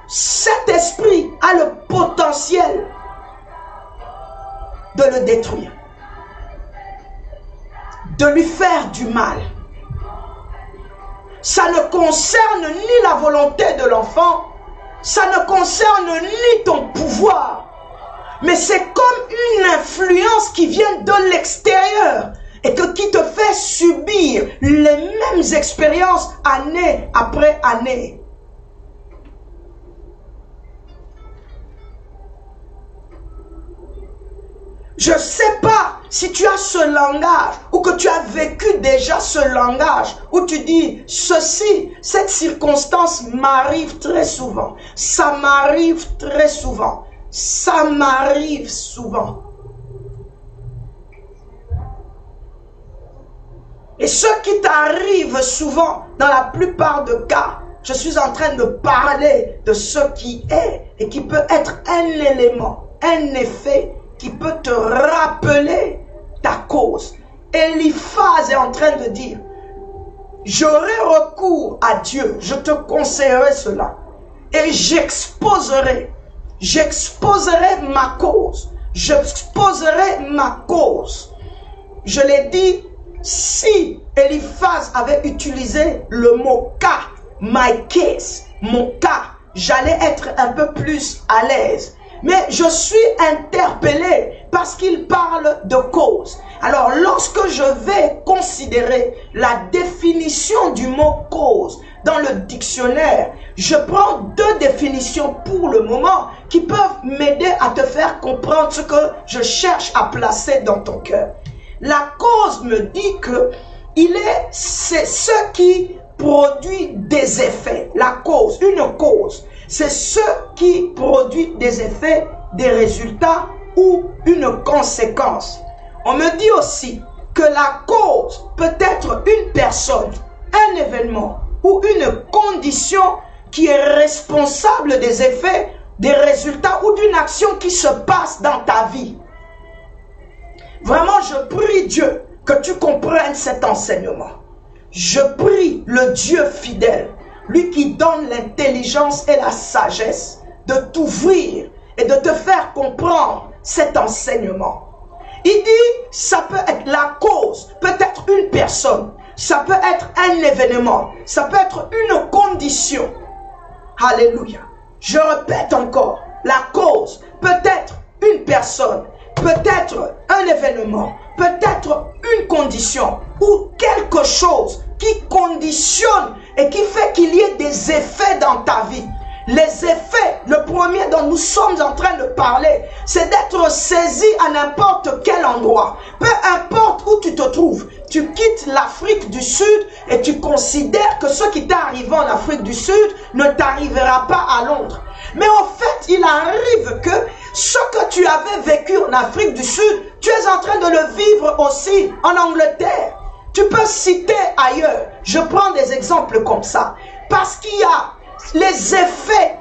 cet esprit a le potentiel de le détruire, de lui faire du mal. Ça ne concerne ni la volonté de l'enfant, ça ne concerne ni ton pouvoir, mais c'est comme une influence qui vient de l'extérieur et qui te fait subir les mêmes expériences année après année. Je ne sais pas si tu as ce langage ou que tu as vécu déjà ce langage où tu dis ceci, cette circonstance m'arrive très souvent. Ça m'arrive très souvent. Ça m'arrive souvent. Et ce qui t'arrive souvent, dans la plupart des cas, je suis en train de parler de ce qui est et qui peut être un élément, un effet qui peut te rappeler ta cause. Eliphaz est en train de dire, j'aurai recours à Dieu, je te conseillerai cela et j'exposerai ma cause, j'exposerai ma cause. Je l'ai dit, si Eliphaz avait utilisé le mot cas, my case, mon cas, j'allais être un peu plus à l'aise. Mais je suis interpellé parce qu'il parle de cause. Alors, lorsque je vais considérer la définition du mot cause dans le dictionnaire, je prends 2 définitions pour le moment qui peuvent m'aider à te faire comprendre ce que je cherche à placer dans ton cœur. La cause me dit que c'est ce qui produit des effets. La cause, une cause, c'est ce qui produit des effets, des résultats ou une conséquence. On me dit aussi que la cause peut être une personne, un événement ou une condition qui est responsable des effets, des résultats ou d'une action qui se passe dans ta vie. Vraiment, je prie Dieu que tu comprennes cet enseignement. Je prie le Dieu fidèle, lui qui donne l'intelligence et la sagesse de t'ouvrir et de te faire comprendre cet enseignement. Il dit, ça peut être la cause, peut-être une personne, ça peut être un événement, ça peut être une condition. Alléluia. Je répète encore, la cause peut être une personne, peut-être un événement, peut-être une condition ou quelque chose qui conditionne et qui fait qu'il y ait des effets dans ta vie. Les effets, le premier dont nous sommes en train de parler, c'est d'être saisi à n'importe quel endroit. Peu importe où tu te trouves, tu quittes l'Afrique du Sud et tu considères que ce qui t'est arrivé en Afrique du Sud ne t'arrivera pas à Londres. Mais en fait, il arrive que ce que tu avais vécu en Afrique du Sud, tu es en train de le vivre aussi en Angleterre. Tu peux citer ailleurs. Je prends des exemples comme ça. Parce qu'il y a les effets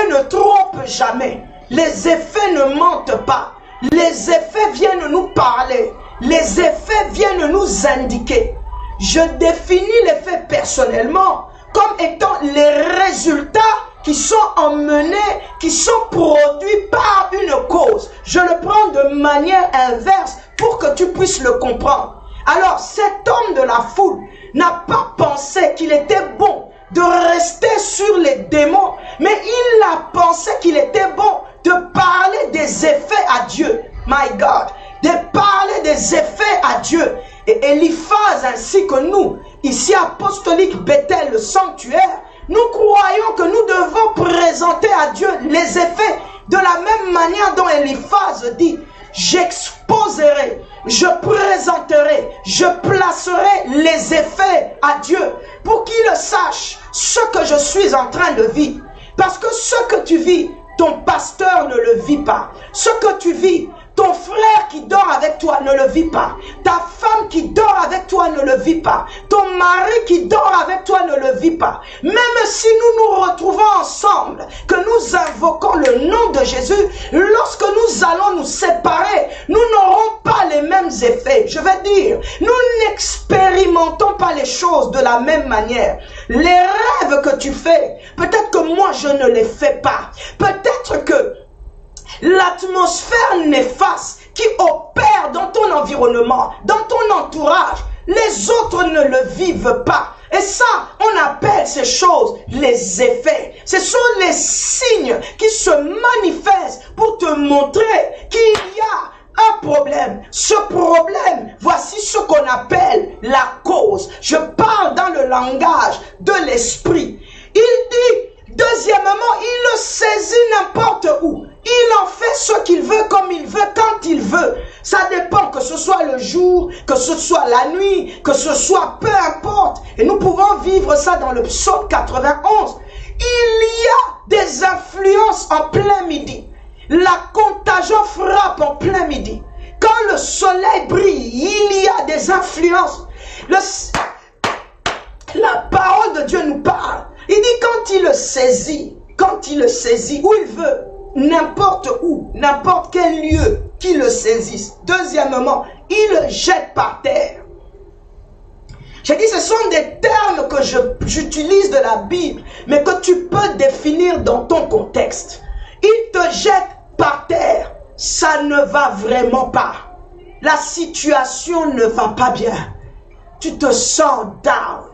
ne trompent jamais. Les effets ne mentent pas. Les effets viennent nous parler. Les effets viennent nous indiquer. Je définis l'effet personnellement comme étant les résultats qui sont emmenés, qui sont produits par une cause. Je le prends de manière inverse pour que tu puisses le comprendre. Alors, cet homme de la foule n'a pas pensé qu'il était bon de rester sur les démons, mais il a pensé qu'il était bon de parler des effets à Dieu. My God, de parler des effets à Dieu. Et Eliphaz ainsi que nous, ici apostolique Bethel, le sanctuaire, nous croyons que nous devons présenter à Dieu les effets de la même manière dont Eliphaz dit, j'exposerai, je présenterai, je placerai les effets à Dieu pour qu'il sache ce que je suis en train de vivre. Parce que ce que tu vis, ton pasteur ne le vit pas. Ce que tu vis, ton frère qui dort avec toi ne le vit pas. Ta femme qui dort avec toi ne le vit pas. Ton mari qui dort avec toi ne le vit pas. Même si nous nous retrouvons ensemble, que nous invoquons le nom de Jésus, lorsque nous allons nous séparer, nous n'aurons pas les mêmes effets. Je veux dire, nous n'expérimentons pas les choses de la même manière. Les rêves que tu fais, peut-être que moi je ne les fais pas. Peut-être que l'atmosphère néfaste qui opère dans ton environnement, dans ton entourage, les autres ne le vivent pas. Et ça, on appelle ces choses les effets. Ce sont les signes qui se manifestent pour te montrer qu'il y a un problème. Ce problème, voici ce qu'on appelle la cause. Je parle dans le langage de l'esprit. Il dit, deuxièmement, il le saisit n'importe où. Il en fait ce qu'il veut, comme il veut, quand il veut. Ça dépend, que ce soit le jour, que ce soit la nuit, que ce soit peu importe. Et nous pouvons vivre ça dans le psaume 91. Il y a des influences en plein midi. La contagion frappe en plein midi. Quand le soleil brille, il y a des influences. La parole de Dieu nous parle. Il dit quand il le saisit, où il veut, n'importe où, n'importe quel lieu qu'il le saisisse. Deuxièmement, il le jette par terre. J'ai dit, ce sont des termes que j'utilise de la Bible, mais que tu peux définir dans ton contexte. Il te jette par terre. Ça ne va vraiment pas. La situation ne va pas bien. Tu te sens down.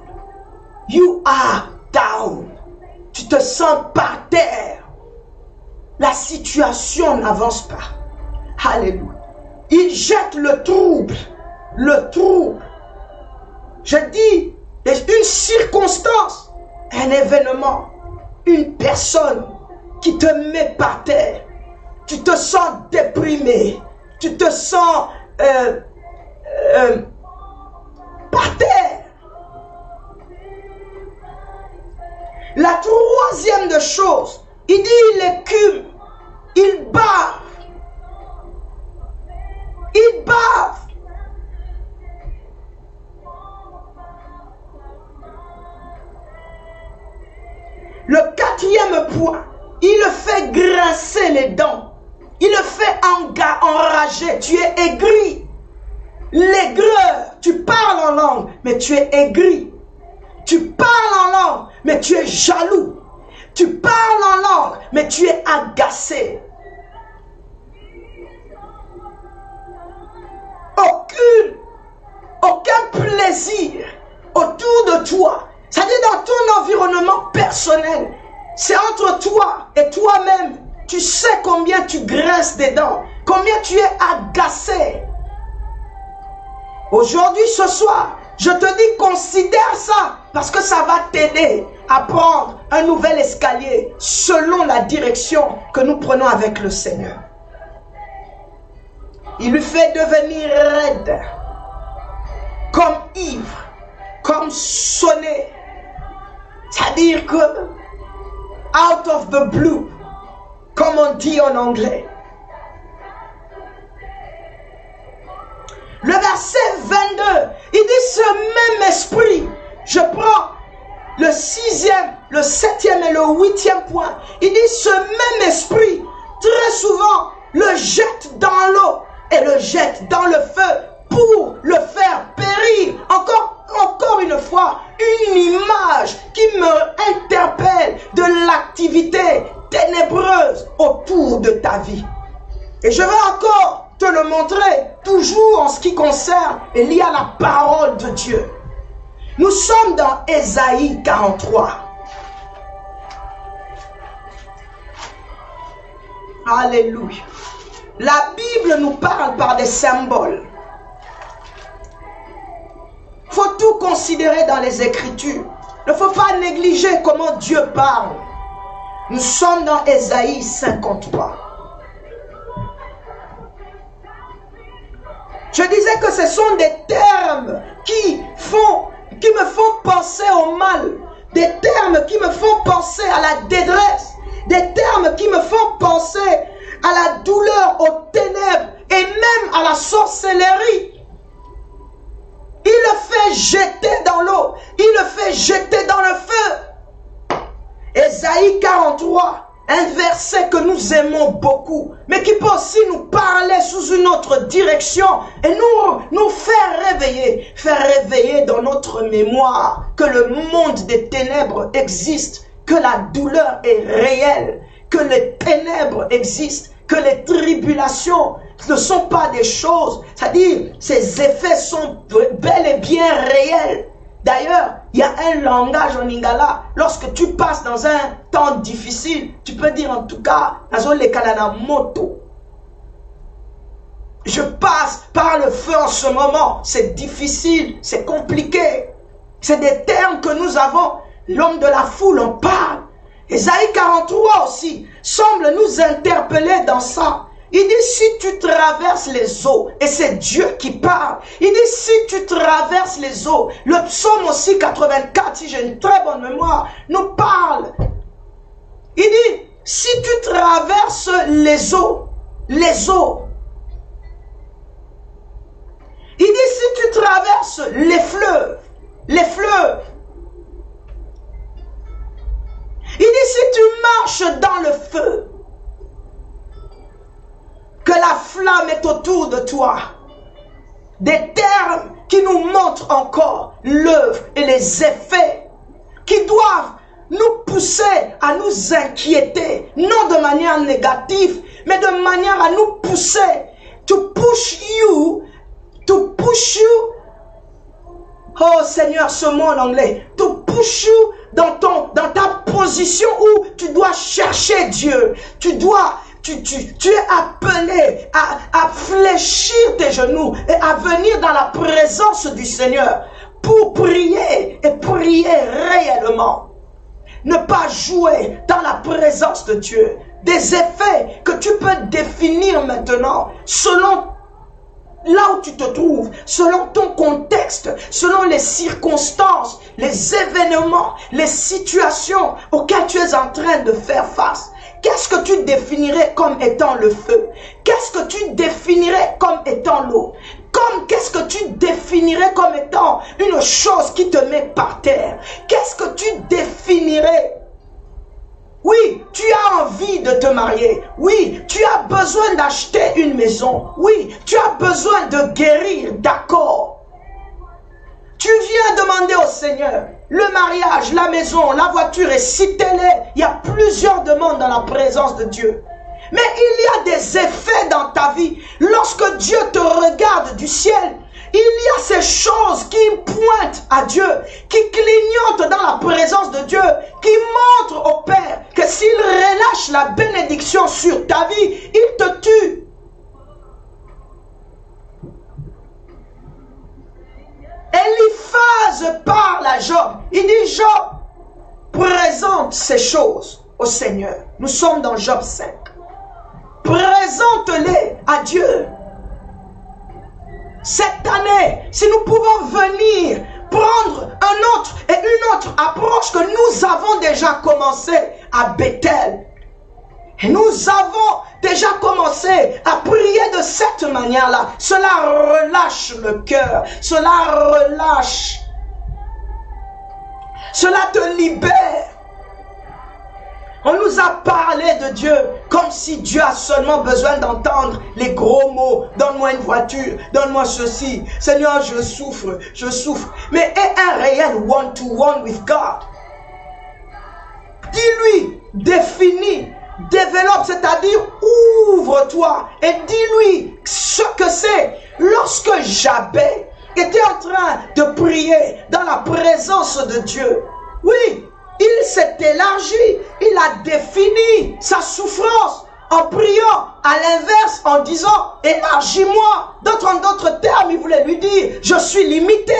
You are down. Tu te sens par terre. La situation n'avance pas. Alléluia. Il jette le trouble. Le trouble. Je dis, une circonstance, un événement, une personne qui te met par terre. Tu te sens déprimé. Tu te sens par terre. La troisième de choses, il dit il écume, il bave. Il bave. Le quatrième point, il le fait grincer les dents. Il le fait enrager. Tu es aigri. L'aigreur. Tu parles en langue, mais tu es aigri. Tu parles en langue, mais tu es jaloux. Tu parles en langue, mais tu es agacé. Aucun plaisir autour de toi. C'est-à-dire dans ton environnement personnel. C'est entre toi et toi-même. Tu sais combien tu grinces des dents. Combien tu es agacé. Aujourd'hui, ce soir, je te dis, considère ça. Parce que ça va t'aider à prendre un nouvel escalier selon la direction que nous prenons avec le Seigneur. Il lui fait devenir raide, comme ivre, comme sonné. C'est-à-dire que, out of the blue, comme on dit en anglais. Le verset 22, il dit ce même esprit, je prends le 6e, le 7e et le 8e point. Il dit ce même esprit, très souvent, le jette dans l'eau et le jette dans le feu pour le faire périr. Encore une fois, une image qui me interpelle de l'activité ténébreuse autour de ta vie. Et je vais encore te le montrer, toujours en ce qui concerne et lié à la parole de Dieu. Nous sommes dans Ésaïe 43. Alléluia. La Bible nous parle par des symboles. Il faut tout considérer dans les Écritures. ne faut pas négliger comment Dieu parle. Nous sommes dans Ésaïe 53. Je disais que ce sont des termes qui me font penser au mal, des termes qui me font penser à la détresse, des termes qui me font penser à la douleur, aux ténèbres et même à la sorcellerie. Il le fait jeter dans l'eau, il le fait jeter dans le feu. Ésaïe 43. Un verset que nous aimons beaucoup, mais qui peut aussi nous parler sous une autre direction et nous faire réveiller dans notre mémoire que le monde des ténèbres existe, que la douleur est réelle, que les ténèbres existent, que les tribulations ne sont pas des choses, c'est-à-dire ces effets sont bel et bien réels. D'ailleurs, il y a un langage en lingala. Lorsque tu passes dans un temps difficile, tu peux dire en tout cas, moto. Je passe par le feu en ce moment. C'est difficile, c'est compliqué. C'est des termes que nous avons. L'homme de la foule en parle. Ésaïe 43 aussi semble nous interpeller dans ça. Il dit, si tu traverses les eaux, et c'est Dieu qui parle, il dit, si tu traverses les eaux, le psaume aussi 84, si j'ai une très bonne mémoire, nous parle. Il dit, si tu traverses les eaux, il dit, si tu traverses les fleuves, il dit, si tu marches dans le feu, que la flamme est autour de toi. Des termes qui nous montrent encore l'œuvre et les effets qui doivent nous pousser à nous inquiéter, non de manière négative, mais de manière à nous pousser, to push you, oh Seigneur, ce mot en anglais, to push you dans ta position où tu dois chercher Dieu, tu es appelé à fléchir tes genoux et à venir dans la présence du Seigneur pour prier et prier réellement. Ne pas jouer dans la présence de Dieu. Des effets que tu peux définir maintenant selon là où tu te trouves, selon ton contexte, selon les circonstances, les événements, les situations auxquelles tu es en train de faire face. Qu'est-ce que tu définirais comme étant le feu? Qu'est-ce que tu définirais comme étant l'eau? Qu'est-ce que tu définirais comme étant une chose qui te met par terre? Qu'est-ce que tu définirais? Oui, tu as envie de te marier. Oui, tu as besoin d'acheter une maison. Oui, tu as besoin de guérir, d'accord. Tu viens demander au Seigneur le mariage, la maison, la voiture et citez-les. Il y a plusieurs demandes dans la présence de Dieu. Mais il y a des effets dans ta vie. Lorsque Dieu te regarde du ciel, il y a ces choses qui pointent à Dieu, qui clignotent dans la présence de Dieu, qui montrent au Père que s'il relâche la bénédiction sur ta vie, il te tue. Eliphaz parle à Job. Il dit, Job, présente ces choses au Seigneur. Nous sommes dans Job 5. Présente-les à Dieu. Cette année, si nous pouvons venir prendre un autre et une autre approche que nous avons déjà commencé à Bethel. Et nous avons déjà commencé à prier de cette manière-là. Cela relâche le cœur. Cela relâche. Cela te libère. On nous a parlé de Dieu comme si Dieu a seulement besoin d'entendre les gros mots. Donne-moi une voiture, donne-moi ceci. Seigneur, je souffre, je souffre. Mais aie un réel one-to-one with God. Dis-lui, définis, développe, c'est-à-dire ouvre-toi et dis-lui ce que c'est. Lorsque Jabez était en train de prier dans la présence de Dieu, oui, il s'est élargi, il a défini sa souffrance en priant à l'inverse, en disant élargis-moi. En d'autres termes, il voulait lui dire je suis limité.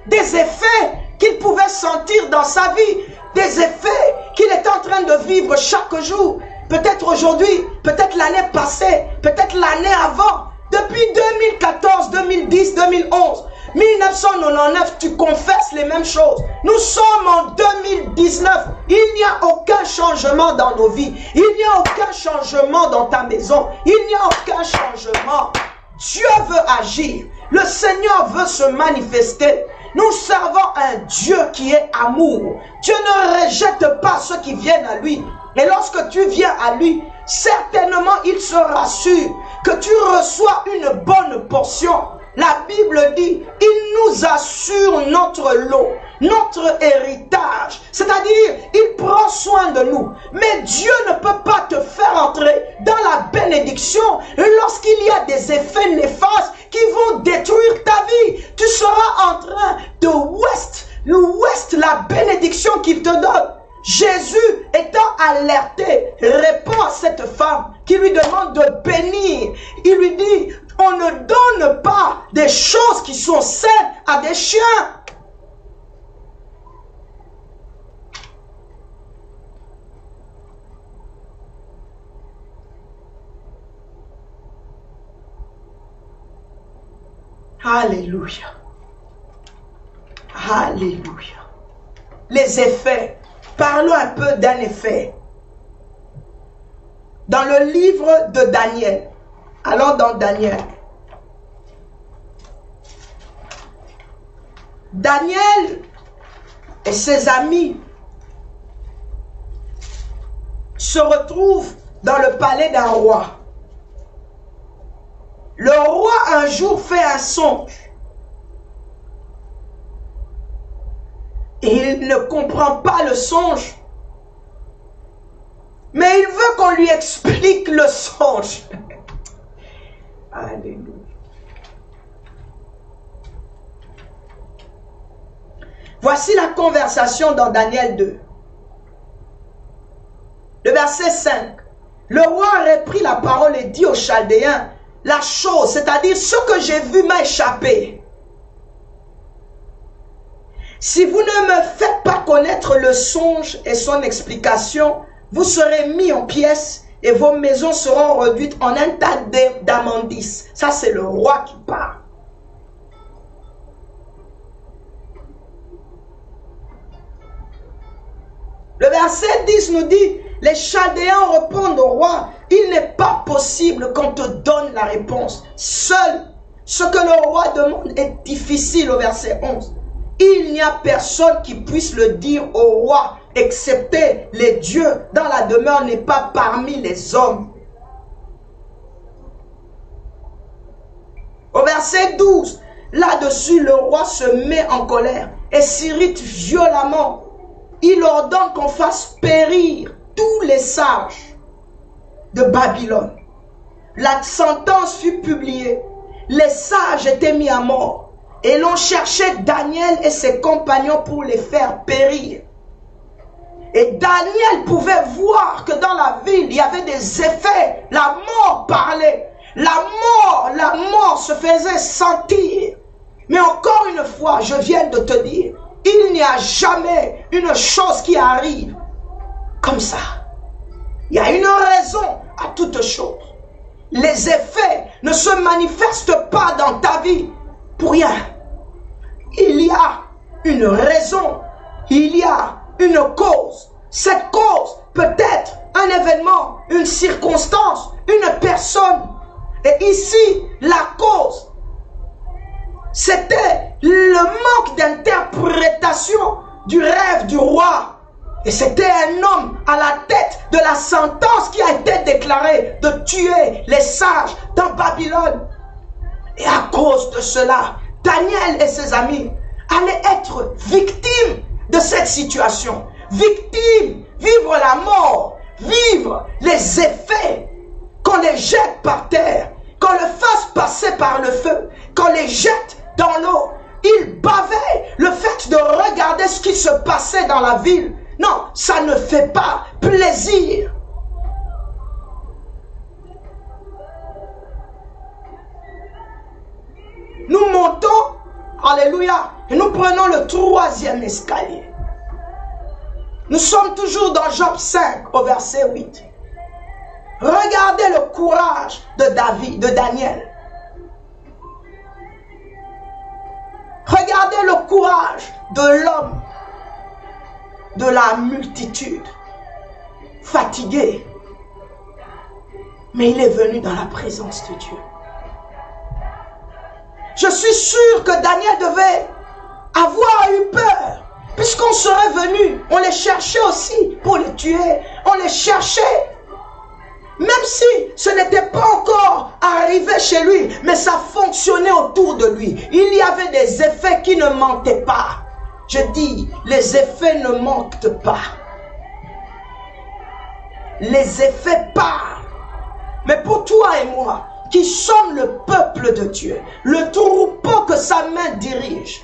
Des effets qu'il pouvait sentir dans sa vie des effets qu'il est en train de vivre chaque jour. Peut-être aujourd'hui, peut-être l'année passée, peut-être l'année avant. Depuis 2014, 2010, 2011, 1999, tu confesses les mêmes choses. Nous sommes en 2019. Il n'y a aucun changement dans nos vies. Il n'y a aucun changement dans ta maison. Il n'y a aucun changement. Dieu veut agir. Le Seigneur veut se manifester. Nous servons un Dieu qui est amour. Dieu ne rejette pas ceux qui viennent à lui. Et lorsque tu viens à lui, certainement il se rassure que tu reçois une bonne portion. La Bible dit, il nous assure notre lot, notre héritage. C'est-à-dire, il prend soin de nous. Mais Dieu ne peut pas te faire entrer dans la bénédiction lorsqu'il y a des effets néfastes qui vont détruire ta vie. Tu seras en train de waste la bénédiction qu'il te donne. Jésus étant alerté, répond à cette femme qui lui demande de bénir. Il lui dit, on ne donne pas des choses qui sont saines à des chiens. Alléluia. Alléluia. Les effets. Parlons un peu d'un effet. Dans le livre de Daniel. Allons dans Daniel. Daniel et ses amis se retrouvent dans le palais d'un roi. Le roi un jour fait un songe. Et il ne comprend pas le songe. Mais il veut qu'on lui explique le songe. Alléluia. Voici la conversation dans Daniel 2. Le verset 5. Le roi reprit la parole et dit aux Chaldéens, la chose, c'est-à-dire ce que j'ai vu m'a échappé. Si vous ne me faites pas connaître le songe et son explication, vous serez mis en pièces et vos maisons seront réduites en un tas d'immondices. Ça, c'est le roi qui parle. Le verset 10 nous dit, les Chaldéens répondent au roi, il n'est pas possible qu'on te donne la réponse. Seul ce que le roi demande est difficile au verset 11. Il n'y a personne qui puisse le dire au roi, excepté les dieux dans la demeure n'est pas parmi les hommes. Au verset 12, là-dessus, le roi se met en colère et s'irrite violemment. Il ordonne qu'on fasse périr tous les sages de Babylone. La sentence fut publiée. Les sages étaient mis à mort. Et l'on cherchait Daniel et ses compagnons pour les faire périr. Et Daniel pouvait voir que dans la ville, il y avait des effets. La mort parlait. La mort se faisait sentir. Mais encore une fois, je viens de te dire, il n'y a jamais une chose qui arrive comme ça. Il y a une raison à toute chose. Les effets ne se manifestent pas dans ta vie pour rien. Il y a une raison, il y a une cause. Cette cause peut être un événement, une circonstance, une personne. Et ici, la cause, c'était le manque d'interprétation du rêve du roi. Et c'était un homme à la tête de la sentence qui a été déclarée de tuer les sages dans Babylone. Et à cause de cela, Daniel et ses amis allaient être victimes de cette situation. Victimes, vivre la mort, vivre les effets, qu'on les jette par terre, qu'on le fasse passer par le feu, qu'on les jette dans l'eau. Ils bavaient le fait de regarder ce qui se passait dans la ville. Non, ça ne fait pas plaisir. Nous montons Alléluia. Et nous prenons le 3e escalier. Nous sommes toujours dans Job 5 au verset 8. Regardez le courage de David, de Daniel. Regardez le courage de l'homme de la multitude, fatigué. Mais il est venu dans la présence de Dieu. Je suis sûr que Daniel devait avoir eu peur, puisqu'on serait venu, on les cherchait aussi pour les tuer, on les cherchait. Même si ce n'était pas encore arrivé chez lui, mais ça fonctionnait autour de lui. Il y avait des effets qui ne mentaient pas. Je dis, les effets ne mentent pas. Les effets parlent. Mais pour toi et moi, qui sommes le peuple de Dieu, le troupeau que sa main dirige,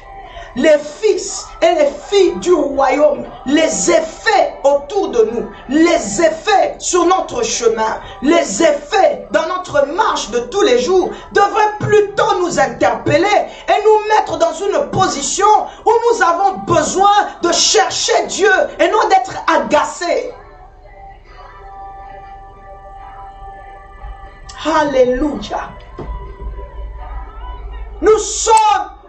les fils et les filles du royaume, les effets autour de nous, les effets sur notre chemin, les effets dans notre marche de tous les jours devraient plutôt nous interpeller et nous mettre dans une position où nous avons besoin de chercher Dieu et non d'être agacés. Alléluia. Nous sommes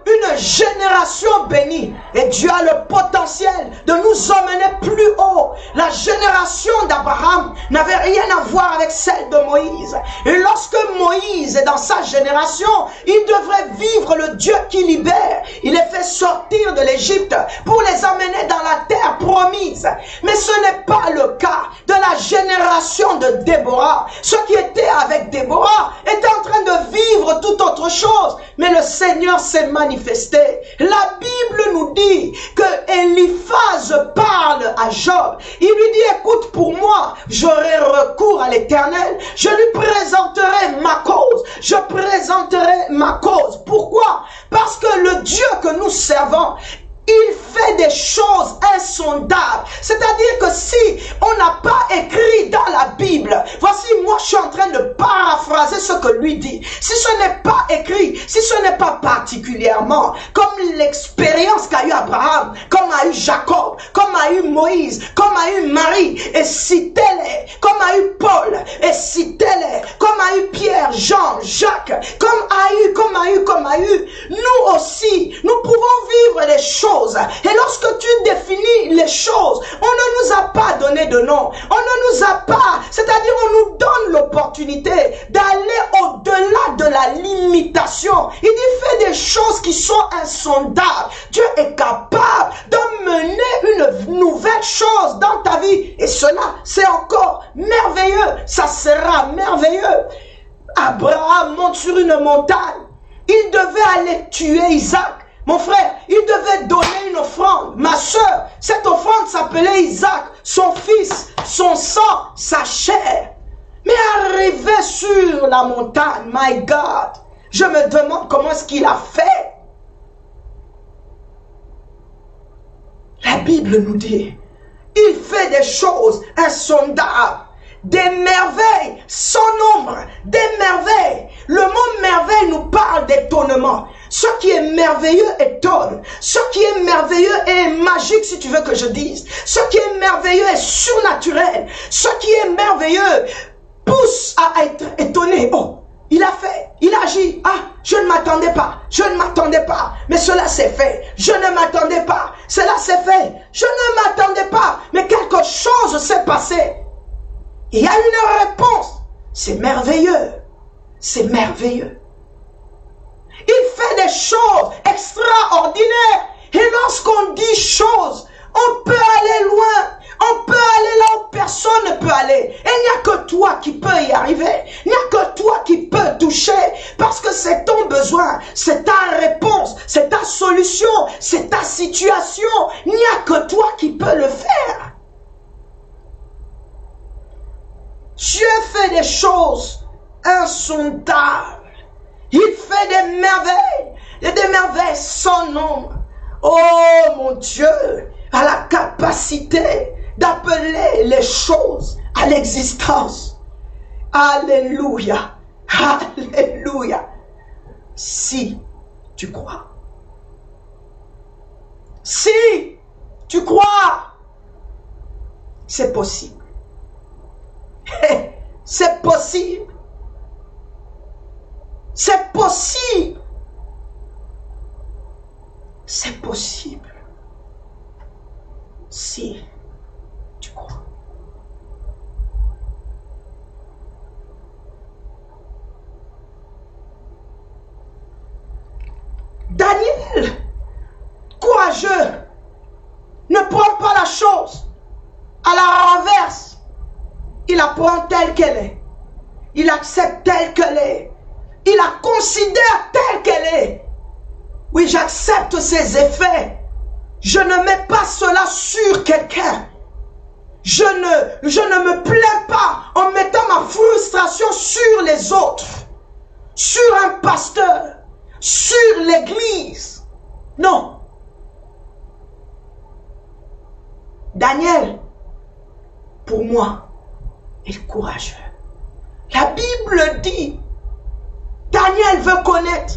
une génération bénie et Dieu a le potentiel de nous emmener plus haut. La génération d'Abraham n'avait rien à voir avec celle de Moïse. Et lorsque Moïse est dans sa génération, il devrait vivre le Dieu qui libère. Il les fait sortir de l'Égypte pour les emmener dans la terre promise. Mais ce n'est pas le cas de la génération de Déborah. Ceux qui étaient avec Déborah étaient en train de vivre tout autre chose. Mais le Seigneur s'est manifesté. La Bible nous dit que Eliphaz parle à Job. Il lui dit, écoute, pour moi, j'aurai recours à l'Éternel. Je lui présenterai ma cause. Je présenterai ma cause. Pourquoi? Parce que le Dieu que nous servons, il fait des choses insondables. C'est-à-dire que si on n'a pas écrit dans la Bible, voici, moi je suis en train de paraphraser ce que lui dit. Si ce n'est pas écrit, si ce n'est pas particulièrement comme l'expérience qu'a eu Abraham, comme a eu Jacob, comme a eu Moïse, comme a eu Marie, et citez-les, comme a eu Paul, et citez-les, comme a eu Pierre, Jean, Jacques, comme a eu, nous aussi, nous pouvons vivre les choses. Et lorsque tu définis les choses, on ne nous a pas donné de nom. On ne nous a pas, c'est-à-dire on nous donne l'opportunité d'aller au-delà de la limitation. Il dit, fais des choses qui sont insondables. Dieu est capable de mener une nouvelle chose dans ta vie. Et cela, c'est encore merveilleux. Ça sera merveilleux. Abraham monte sur une montagne. Il devait aller tuer Isaac. Mon frère, il devait donner une offrande. Ma soeur, cette offrande s'appelait Isaac, son fils, son sang, sa chair. Mais arrivé sur la montagne, my God, je me demande comment est-ce qu'il a fait. La Bible nous dit, il fait des choses insondables. Des merveilles sans nombre, des merveilles. Le mot merveille nous parle d'étonnement. Ce qui est merveilleux étonne. Ce qui est merveilleux est magique, si tu veux que je dise. Ce qui est merveilleux est surnaturel. Ce qui est merveilleux pousse à être étonné. Oh, il a fait, il agit. Ah, je ne m'attendais pas, je ne m'attendais pas. Mais cela s'est fait. Je ne m'attendais pas, cela s'est fait. Je ne m'attendais pas, mais quelque chose s'est passé. Il y a une réponse. C'est merveilleux. C'est merveilleux. Il fait des choses extraordinaires. Et lorsqu'on dit choses, on peut aller loin. On peut aller là où personne ne peut aller. Et il n'y a que toi qui peux y arriver. Il n'y a que toi qui peux toucher. Parce que c'est ton besoin. C'est ta réponse. C'est ta solution. C'est ta situation. Il n'y a que toi qui peux le faire. Dieu fait des choses insondables. Il fait des merveilles. Et des merveilles sans nombre. Oh mon Dieu a la capacité d'appeler les choses à l'existence. Alléluia. Alléluia. Si tu crois. Si tu crois, c'est possible. C'est possible. C'est possible. C'est possible. Si tu crois. Daniel, courageux, ne prend pas la chose à la renverse. Il la prend telle qu'elle est. Il accepte telle qu'elle est. Il la considère telle qu'elle est. Oui, j'accepte ses effets. Je ne mets pas cela sur quelqu'un. Je ne me plains pas en mettant ma frustration sur les autres, sur un pasteur, sur l'église. Non. Daniel, pour moi, est courageux. La Bible dit, Daniel veut connaître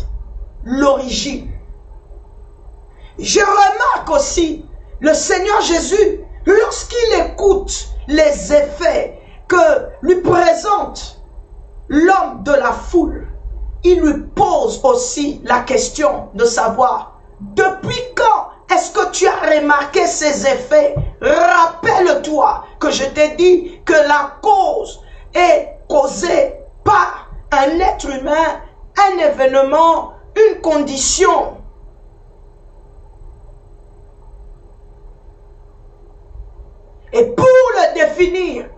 l'origine. Je remarque aussi, le Seigneur Jésus, lorsqu'il écoute les effets que lui présente l'homme de la foule, il lui pose aussi la question de savoir, depuis quand est-ce que tu as remarqué ces effets? Rappelle-toi que je t'ai dit que la cause est causée par un être humain, un événement, une condition. Et pour le définir,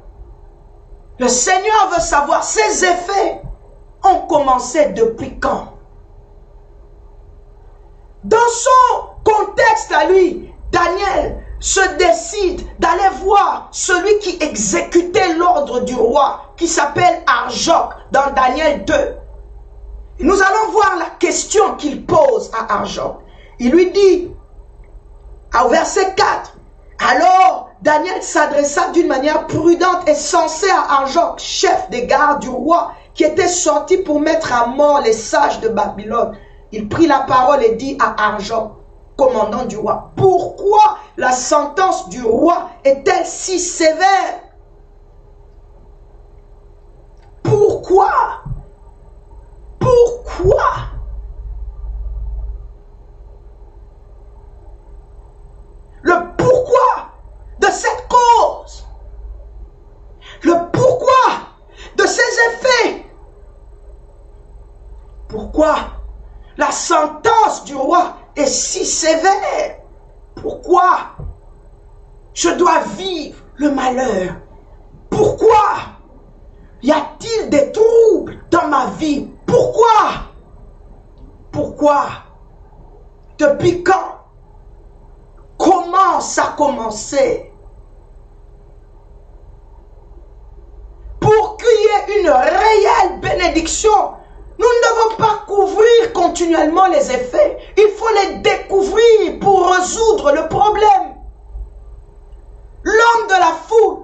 le Seigneur veut savoir ces effets ont commencé depuis quand. Dans son contexte à lui, Daniel se décide d'aller voir celui qui exécutait l'ordre du roi, qui s'appelle Arjoc, dans Daniel 2. Et nous allons voir la question qu'il pose à Arjoc. Il lui dit, au verset 4, alors Daniel s'adressa d'une manière prudente et sensée à Arjoc, chef des gardes du roi, qui était sorti pour mettre à mort les sages de Babylone. Il prit la parole et dit à Arjoc, commandant du roi, pourquoi la sentence du roi est-elle si sévère? Pourquoi? Pourquoi? Le pourquoi de cette cause, le pourquoi de ces effets, pourquoi la sentence du roi est si sévère, pourquoi je dois vivre le malheur, pourquoi y a-t-il des troubles dans ma vie, pourquoi, depuis quand, comment ça a commencé? Pour qu'il y ait une réelle bénédiction, nous ne devons pas couvrir continuellement les effets. Il faut les découvrir pour résoudre le problème. L'homme de la foule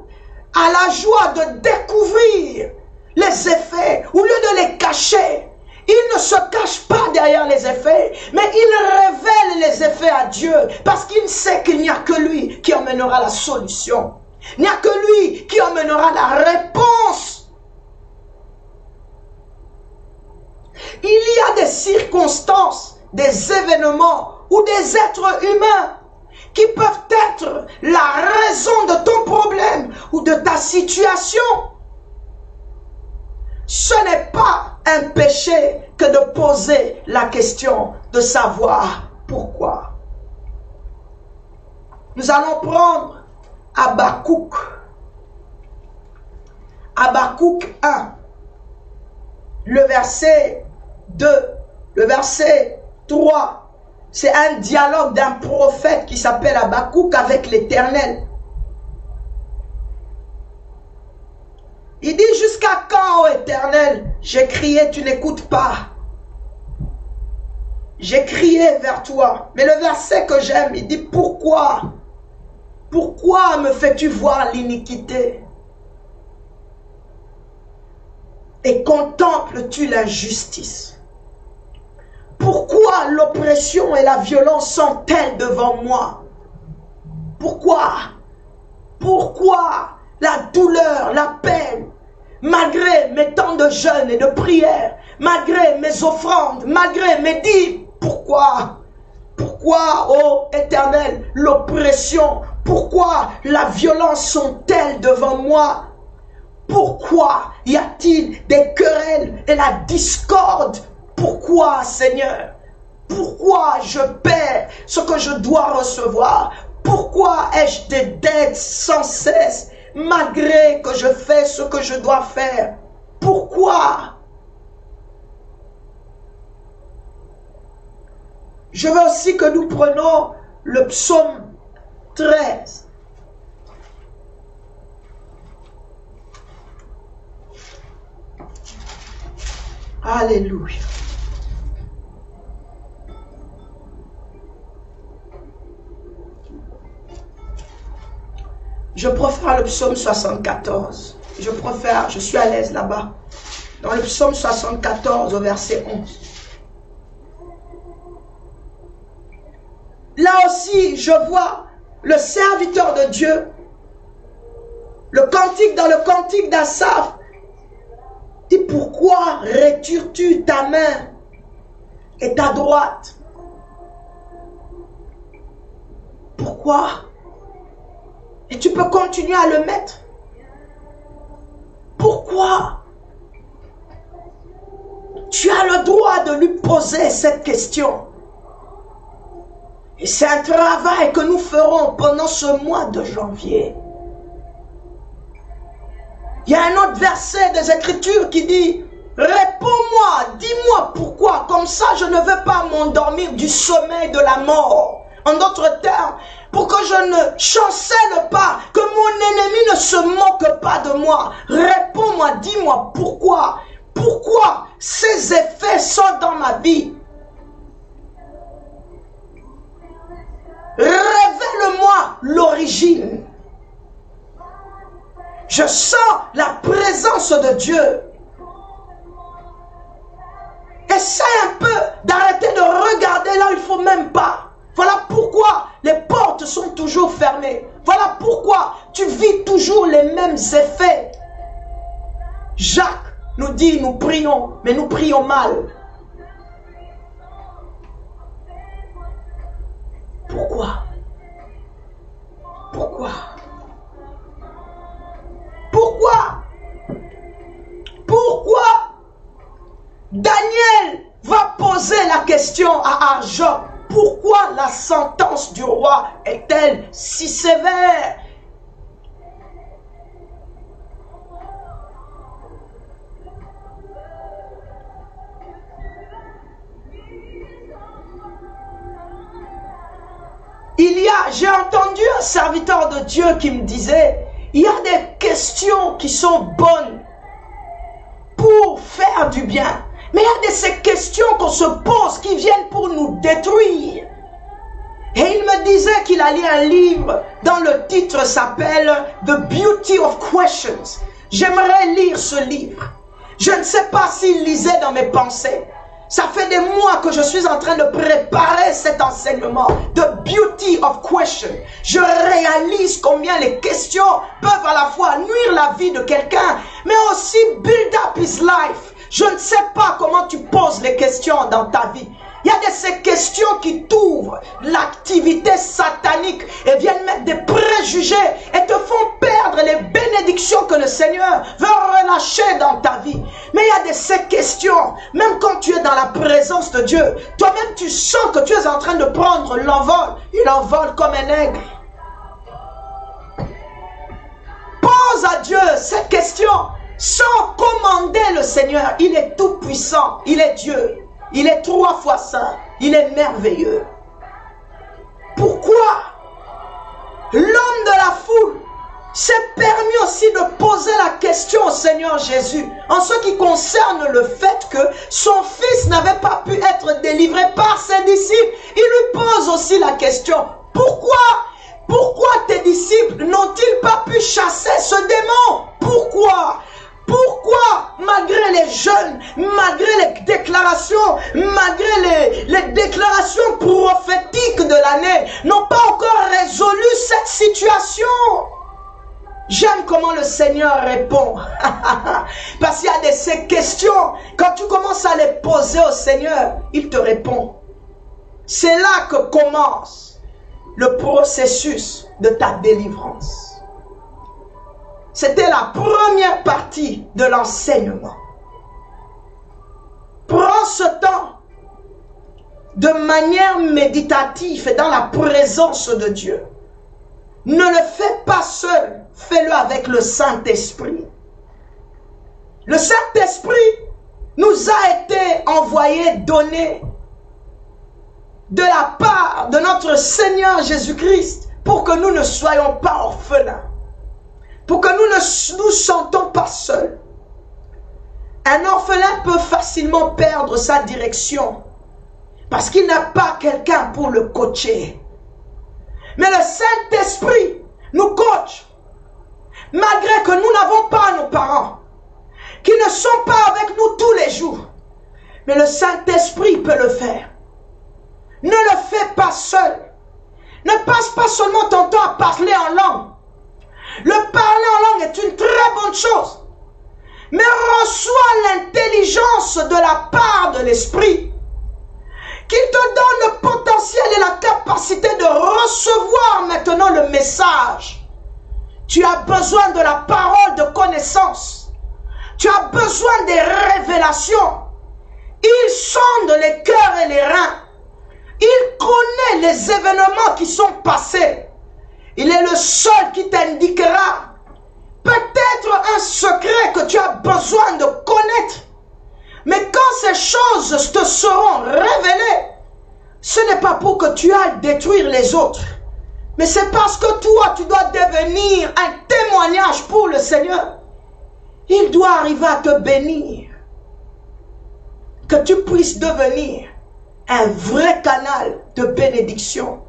a la joie de découvrir les effets au lieu de les cacher. Il ne se cache pas derrière les effets, mais il révèle les effets à Dieu parce qu'il sait qu'il n'y a que lui qui emmènera la solution. Il n'y a que lui qui emmènera la réponse. Il y a des circonstances, des événements ou des êtres humains qui peuvent être la raison de ton problème ou de ta situation. Ce n'est pas un péché que de poser la question de savoir pourquoi. Nous allons prendre Habakkuk. Habakkuk 1, le verset 2, le verset 3. C'est un dialogue d'un prophète qui s'appelle Habakkuk avec l'Éternel. Il dit, jusqu'à quand, ô Éternel, j'ai crié, tu n'écoutes pas. J'ai crié vers toi. Mais le verset que j'aime, il dit, pourquoi? Pourquoi me fais-tu voir l'iniquité? Et contemples-tu l'injustice? Pourquoi l'oppression et la violence sont-elles devant moi? Pourquoi? Pourquoi la douleur, la peine, malgré mes temps de jeûne et de prière, malgré mes offrandes, malgré mes dîmes? Pourquoi? Pourquoi, ô Éternel, l'oppression? Pourquoi la violence sont-elles devant moi? Pourquoi y a-t-il des querelles et la discorde? Pourquoi, Seigneur? Pourquoi je perds ce que je dois recevoir? Pourquoi ai-je des dettes sans cesse, malgré que je fais ce que je dois faire? Pourquoi? Je veux aussi que nous prenions le psaume 13. Alléluia. Je préfère le psaume 74. Je suis à l'aise là-bas. Dans le psaume 74 au verset 11. Là aussi, je vois le serviteur de Dieu. Dans le cantique d'Asaph, dit pourquoi retires-tu ta main et ta droite? Pourquoi? Et tu peux continuer à le mettre. Pourquoi? Tu as le droit de lui poser cette question. Et c'est un travail que nous ferons pendant ce mois de janvier. Il y a un autre verset des Écritures qui dit « Réponds-moi, dis-moi pourquoi, comme ça je ne veux pas m'endormir du sommeil de la mort. » En d'autres termes, pour que je ne chancelle pas, que mon ennemi ne se moque pas de moi. Réponds-moi, dis-moi pourquoi. Pourquoi ces effets sont dans ma vie? Révèle-moi l'origine. Je sens la présence de Dieu. Essaie un peu d'arrêter de regarder là où il ne faut même pas. Voilà pourquoi les portes sont toujours fermées. Voilà pourquoi tu vis toujours les mêmes effets. Jacques nous dit, nous prions, mais nous prions mal. Pourquoi? Pourquoi? Pourquoi? Pourquoi Daniel va poser la question à Job? Pourquoi la sentence du roi est-elle si sévère? J'ai entendu un serviteur de Dieu qui me disait, il y a des questions qui sont bonnes pour faire du bien. Mais il y a de ces questions qu'on se pose qui viennent pour nous détruire. Et il me disait qu'il a lu un livre dont le titre s'appelle The Beauty of Questions. J'aimerais lire ce livre. Je ne sais pas s'il lisait dans mes pensées. Ça fait des mois que je suis en train de préparer cet enseignement. The Beauty of Questions. Je réalise combien les questions peuvent à la fois nuire la vie de quelqu'un, mais aussi build up his life. Je ne sais pas comment tu poses les questions dans ta vie. Il y a de ces questions qui t'ouvrent l'activité satanique et viennent mettre des préjugés et te font perdre les bénédictions que le Seigneur veut relâcher dans ta vie. Mais il y a de ces questions, même quand tu es dans la présence de Dieu, toi-même tu sens que tu es en train de prendre l'envol. Il envole comme un aigle. Pose à Dieu cette question sans commander le Seigneur. Il est tout puissant, il est Dieu. Il est 3 fois saint. Il est merveilleux. Pourquoi l'homme de la foule s'est permis aussi de poser la question au Seigneur Jésus en ce qui concerne le fait que son fils n'avait pas pu être délivré par ses disciples? Il lui pose aussi la question, pourquoi tes disciples n'ont-ils pas pu chasser ce démon? Pourquoi Pourquoi, malgré les jeûnes, malgré les déclarations, malgré les déclarations prophétiques de l'année, n'ont pas encore résolu cette situation? J'aime comment le Seigneur répond. Parce qu'il y a ces questions, quand tu commences à les poser au Seigneur, il te répond. C'est là que commence le processus de ta délivrance. C'était la première partie de l'enseignement. Prends ce temps de manière méditative et dans la présence de Dieu. Ne le fais pas seul, fais-le avec le Saint-Esprit. Le Saint-Esprit nous a été envoyé, donné de la part de notre Seigneur Jésus-Christ pour que nous ne soyons pas orphelins, pour que nous ne nous sentons pas seuls. Un orphelin peut facilement perdre sa direction parce qu'il n'a pas quelqu'un pour le coacher. Mais le Saint-Esprit nous coach, malgré que nous n'avons pas nos parents, qui ne sont pas avec nous tous les jours. Mais le Saint-Esprit peut le faire. Ne le fais pas seul. Ne passe pas seulement ton temps à parler en langue. Le parler en langue est une très bonne chose. Mais reçois l'intelligence de la part de l'Esprit, qu'il te donne le potentiel et la capacité de recevoir maintenant le message. Tu as besoin de la parole de connaissance. Tu as besoin des révélations. Il sonde les cœurs et les reins. Il connaît les événements qui sont passés. Il est le seul qui t'indiquera peut-être un secret que tu as besoin de connaître. Mais quand ces choses te seront révélées, ce n'est pas pour que tu ailles détruire les autres, mais c'est parce que toi, tu dois devenir un témoignage pour le Seigneur. Il doit arriver à te bénir, que tu puisses devenir un vrai canal de bénédiction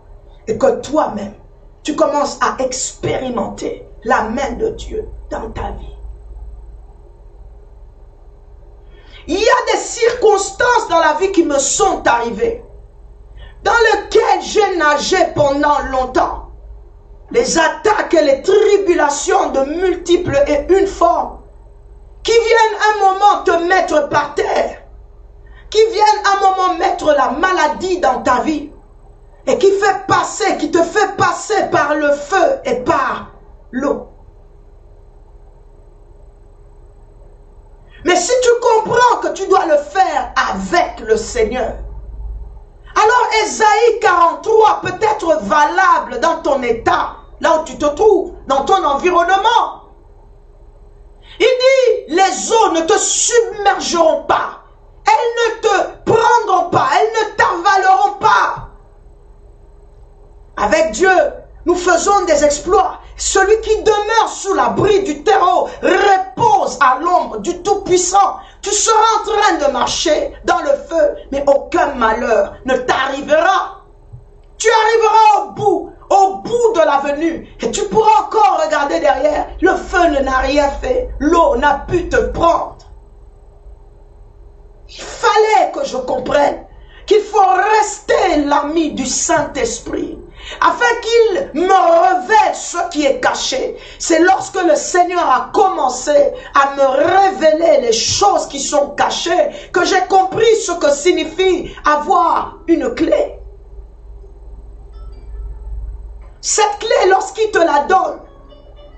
et que toi-même, tu commences à expérimenter la main de Dieu dans ta vie. Il y a des circonstances dans la vie qui me sont arrivées, dans lesquelles j'ai nagé pendant longtemps. Les attaques et les tribulations de multiples et une forme, qui viennent un moment te mettre par terre, qui viennent un moment mettre la maladie dans ta vie, et qui te fait passer par le feu et par l'eau. Mais si tu comprends que tu dois le faire avec le Seigneur, alors Ésaïe 43 peut être valable dans ton état, là où tu te trouves, dans ton environnement. Il dit, les eaux ne te submergeront pas, elles ne te prendront pas, elles ne t'avaleront pas. Avec Dieu, nous faisons des exploits. Celui qui demeure sous l'abri du terreau repose à l'ombre du Tout-Puissant. Tu seras en train de marcher dans le feu, mais aucun malheur ne t'arrivera. Tu arriveras au bout de l'avenue, et tu pourras encore regarder derrière. Le feu n'a rien fait, l'eau n'a pu te prendre. Il fallait que je comprenne qu'il faut rester l'ami du Saint-Esprit, afin qu'il me révèle ce qui est caché. C'est lorsque le Seigneur a commencé à me révéler les choses qui sont cachées que j'ai compris ce que signifie avoir une clé. Cette clé, lorsqu'il te la donne,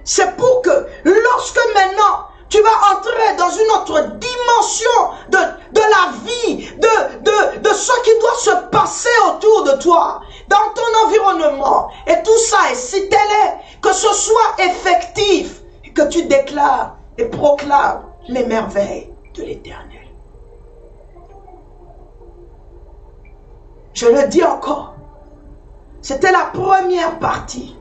c'est pour que lorsque maintenant tu vas entrer dans une autre dimension de la vie, de ce qui doit se passer autour de toi, dans ton environnement, et tout ça est si tel est, que ce soit effectif, et que tu déclares et proclames les merveilles de l'Éternel. Je le dis encore, c'était la première partie.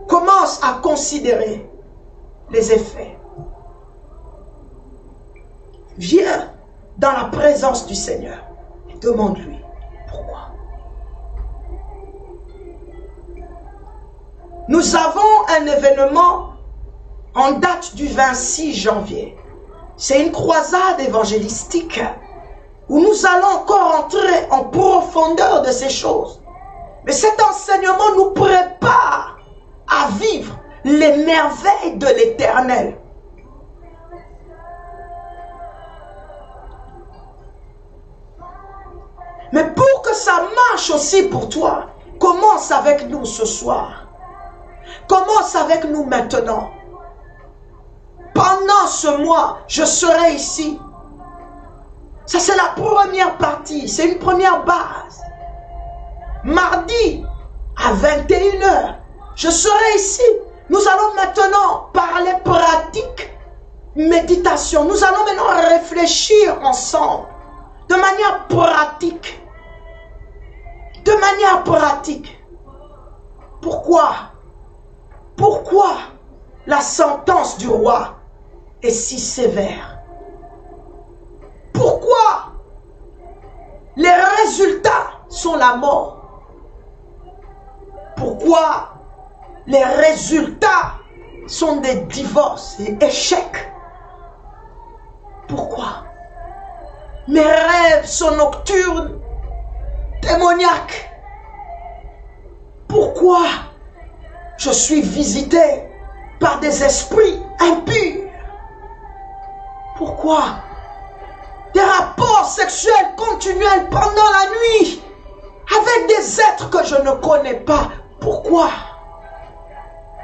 Commence à considérer les effets. Viens dans la présence du Seigneur et demande-lui pourquoi. Nous avons un événement en date du 26 janvier. C'est une croisade évangélistique où nous allons encore entrer en profondeur de ces choses. Mais cet enseignement nous prépare à vivre les merveilles de l'Éternel. Mais pour que ça marche aussi pour toi, commence avec nous ce soir. Commence avec nous maintenant. Pendant ce mois, je serai ici. Ça, c'est la première partie. C'est une première base. Mardi, à 21h, je serai ici. Nous allons maintenant parler pratique, méditation. Nous allons maintenant réfléchir ensemble. De manière pratique. De manière pratique. Pourquoi? Pourquoi la sentence du roi est si sévère? Pourquoi les résultats sont la mort? Pourquoi les résultats sont des divorces et échecs? Pourquoi? Mes rêves sont nocturnes, démoniaques. Pourquoi je suis visité par des esprits impurs? Pourquoi des rapports sexuels continuels pendant la nuit avec des êtres que je ne connais pas? Pourquoi?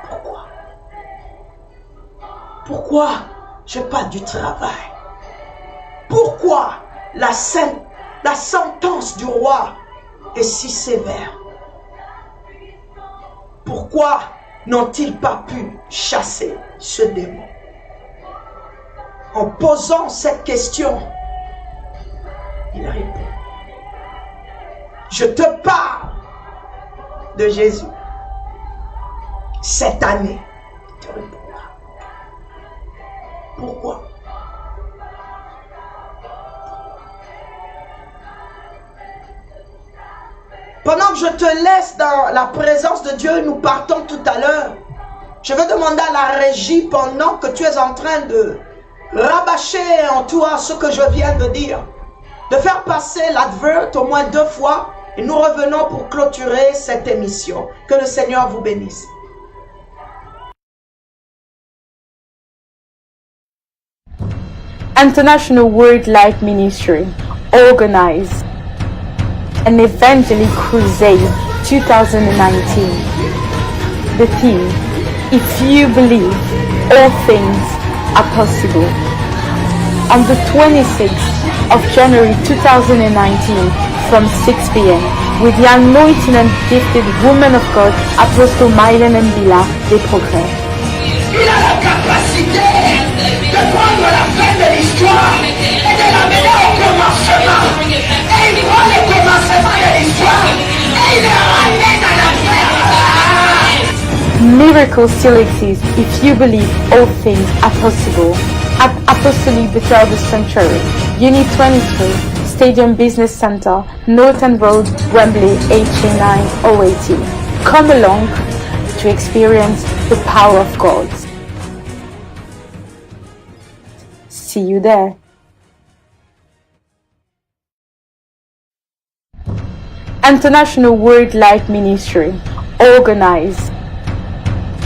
Pourquoi? Pourquoi je n'ai pas du travail? Pourquoi la sentence du roi est si sévère? Pourquoi n'ont-ils pas pu chasser ce démon? En posant cette question, il répond. Je te parle de Jésus. Cette année, il te répondra. Pourquoi? Pendant que je te laisse dans la présence de Dieu, nous partons tout à l'heure. Je vais demander à la régie, pendant que tu es en train de rabâcher en toi ce que je viens de dire, de faire passer l'advert au moins 2 fois, et nous revenons pour clôturer cette émission. Que le Seigneur vous bénisse. International Word Light Ministry organized an Evangelic Crusade 2019. The theme, If You Believe, All Things Are Possible. On the 26th of January 2019 from 6 p.m. with the anointed and gifted woman of God, Apostle Mylène Mbila des Progrès. Il a la capacité de prendre la fin de l'histoire et de l'amener au commencement. Et il prend le commencement de l'histoire et il le ramène à la fin. Miracles still exist if you believe all things are possible. At Apostolic Bethel Sanctuary, Unit 23, Stadium Business Center, Norton Road, Wembley, HA9 080. Come along to experience the power of God. See you there. International Word Light Ministry organized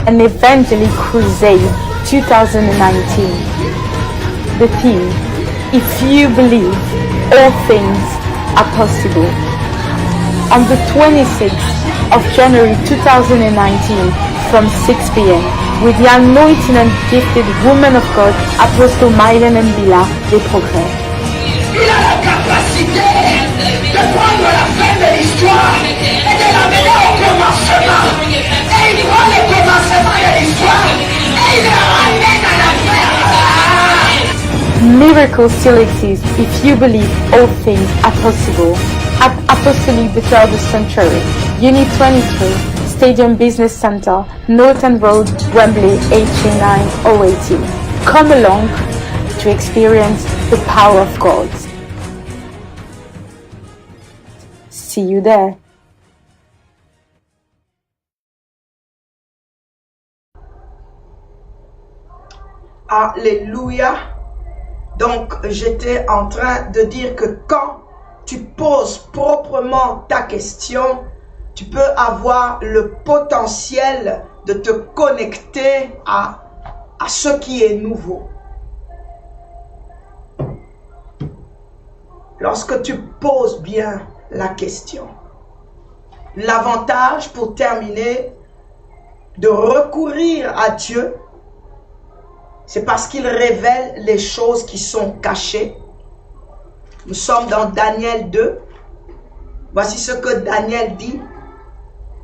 an Evangelic Crusade 2019. The theme, If You Believe, All Things Are Possible. On the 26th of January 2019 from 6 p.m. with the anointed and gifted woman of God, Apostle Mylène Mbila des Progrès. Il a la capacité de prendre la fin de l'histoire et de l'amener au commencement. Et il prend le commencement de l'histoire et il le ramène à la fin. Miracles still exist if you believe all things are possible. At Apostolic Bethel Sanctuary, Unit 23, Stadium Business Center, Norton Road, Wembley, HA9 080. Come along to experience the power of God. See you there. Alléluia. Donc, j'étais en train de dire que quand tu poses proprement ta question, tu peux avoir le potentiel de te connecter à ce qui est nouveau. Lorsque tu poses bien la question, l'avantage pour terminer de recourir à Dieu, c'est parce qu'il révèle les choses qui sont cachées. Nous sommes dans Daniel 2. Voici ce que Daniel dit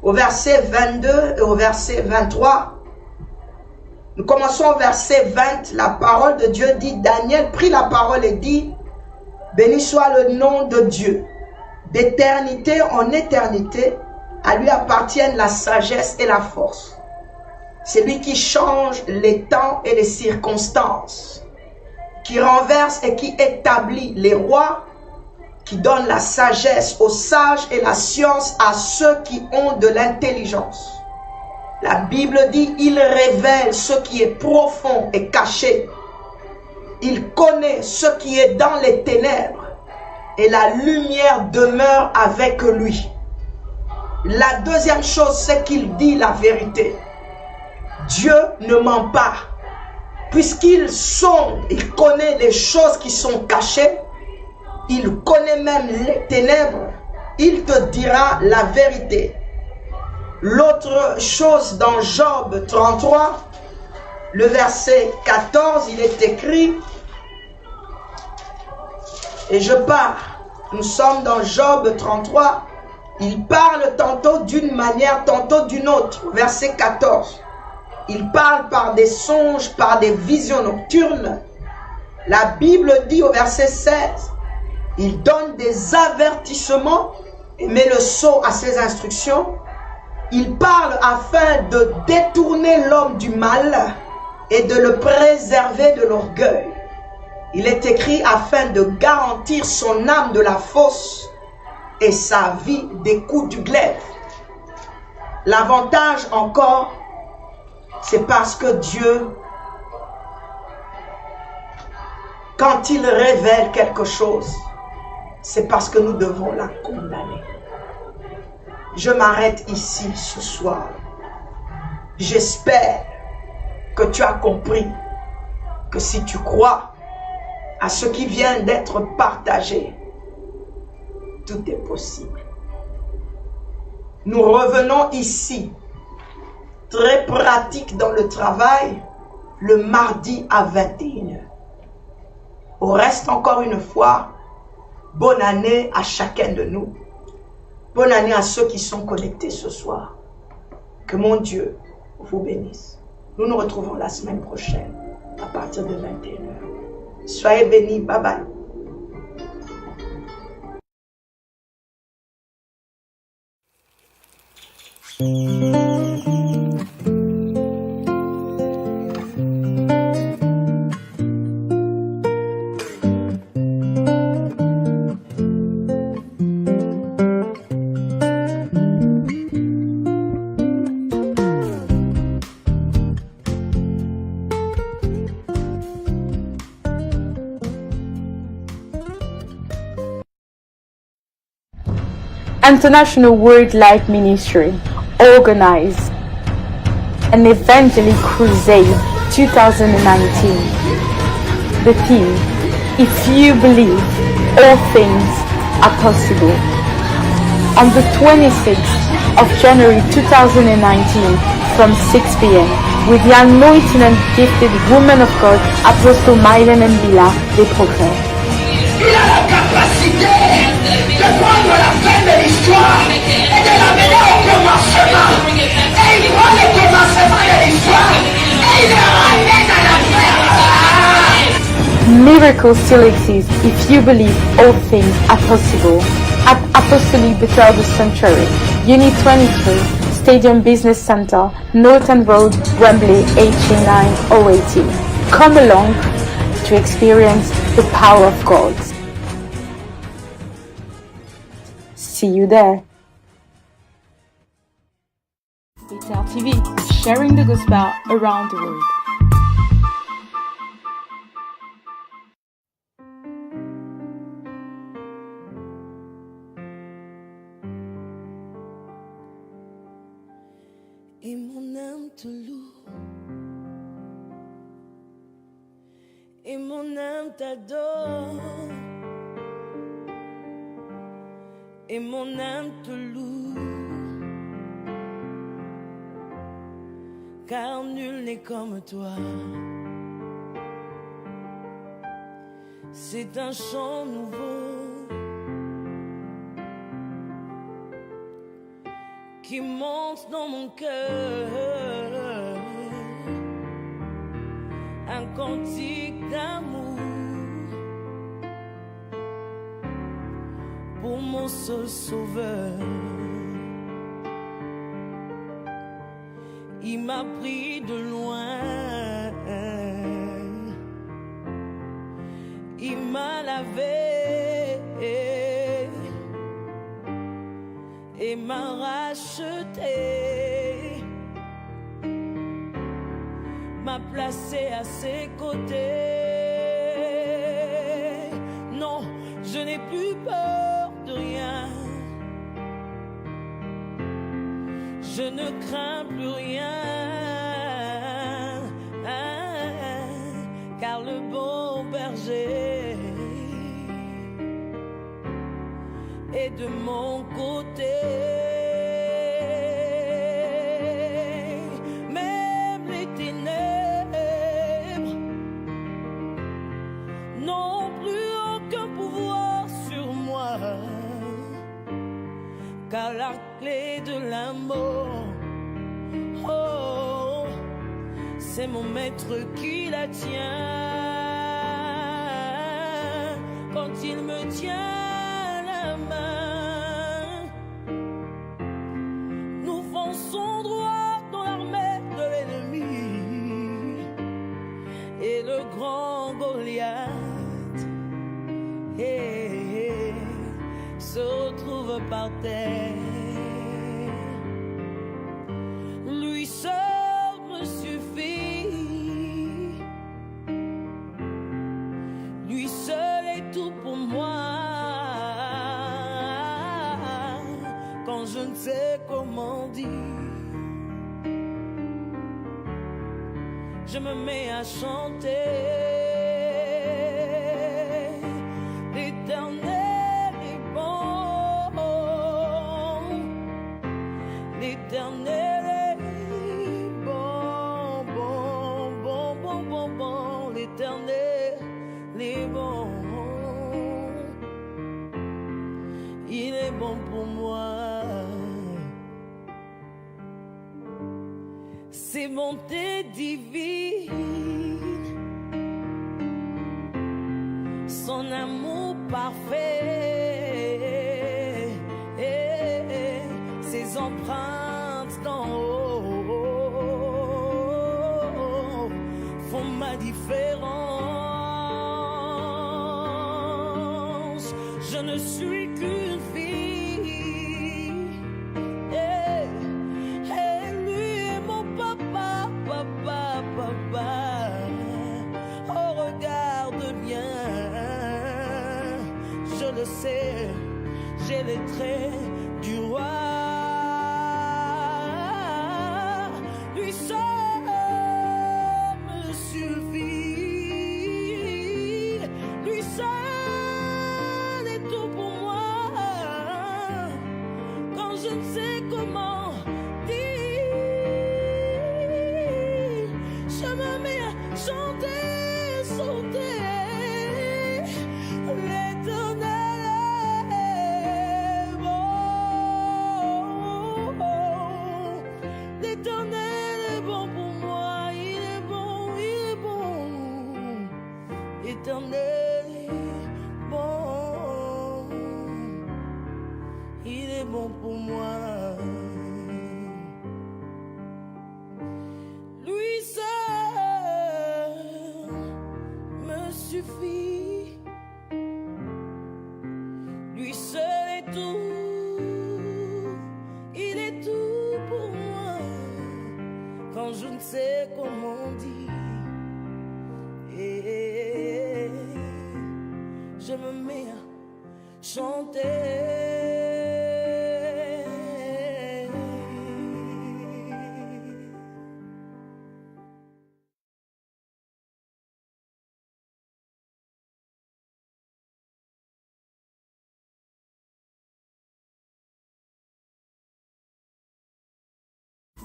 au verset 22 et au verset 23. Nous commençons au verset 20. La parole de Dieu dit, Daniel prit la parole et dit, béni soit le nom de Dieu. D'éternité en éternité, à lui appartiennent la sagesse et la force. C'est lui qui change les temps et les circonstances, qui renverse et qui établit les rois, qui donne la sagesse aux sages et la science à ceux qui ont de l'intelligence. La Bible dit, il révèle ce qui est profond et caché. Il connaît ce qui est dans les ténèbres et la lumière demeure avec lui. La deuxième chose, c'est qu'il dit la vérité. Dieu ne ment pas. Puisqu'il sonde, il connaît les choses qui sont cachées, il connaît même les ténèbres, il te dira la vérité. L'autre chose dans Job 33, le verset 14, il est écrit, et je pars, nous sommes dans Job 33, il parle tantôt d'une manière, tantôt d'une autre, verset 14. Il parle par des songes, par des visions nocturnes. La Bible dit au verset 16, il donne des avertissements et met le sceau à ses instructions. Il parle afin de détourner l'homme du mal et de le préserver de l'orgueil. Il est écrit afin de garantir son âme de la fosse et sa vie des coups du glaive. L'avantage encore, c'est parce que Dieu, quand il révèle quelque chose, c'est parce que nous devons la condamner. Je m'arrête ici ce soir. J'espère que tu as compris que si tu crois à ce qui vient d'être partagé, tout est possible. Nous revenons ici, très pratique dans le travail, le mardi à 21h. Au reste, encore une fois, bonne année à chacun de nous. Bonne année à ceux qui sont connectés ce soir. Que mon Dieu vous bénisse. Nous nous retrouvons la semaine prochaine à partir de 21h. Soyez bénis. Bye bye. International Word Life Ministry organized an Evangelic Crusade 2019. The theme, if you believe, all things are possible. On the 26th of January 2019 from 6 p.m. with the anointed and gifted woman of God, Apostle Mylène Mbila, des Progrès. Il a la capacité de prendre la fin de l'histoire et de l'amener au commencement. Et il prend le commencement de l'histoire et il le ramène à la fin. Miracles still exist if you believe all things are possible. At Apostolic Bethel Sanctuary, Unit 23, Stadium Business Center, Norton Road, Wembley, HA9 080. Come along to experience the power of God. See you there. Bethel TV, sharing the gospel around the world. te loue et mon âme t'adore et mon âme te loue, car nul n'est comme toi. C'est un chant nouveau qui monte dans mon cœur, un cantique d'amour pour mon seul sauveur. Il m'a pris de loin, il m'a lavé et m'a racheté, m'a placé à ses côtés. Non, je n'ai plus peur de rien, je ne crains plus rien, car le bon berger est de mon côté. Même les ténèbres n'ont plus aucun pouvoir sur moi, car la clé de la mort, oh, c'est mon maître qui la tient. Quand il me tient la main, nous fonçons droit dans l'armée de l'ennemi, et le grand Goliath se retrouve par terre. Lui seul me suffit, lui seul est tout pour moi. Quand je ne sais comment dire, je me mets à chanter. L'Éternel est bon, l'Éternel est bon, bon, bon, bon, bon, bon, l'Éternel est bon, il est bon pour moi. Ses bontés divines, son amour parfait, ses empreintes d'en haut font ma différence. Je ne suis qu'une fille, et lui est mon papa, papa, papa. Oh, regarde bien, je le sais, j'ai les traits du roi. Lui seul me suffit, lui seul est tout pour moi. Quand je ne sais comment dire, je me mets à chanter, sauter. L'Éternel est bon pour moi, il est bon, il est bon. L'Éternel est bon, il est bon pour moi. Lui seul me suffit, lui seul est tout, il est tout pour moi. Quand je ne sais comment dire, je me mets à chanter.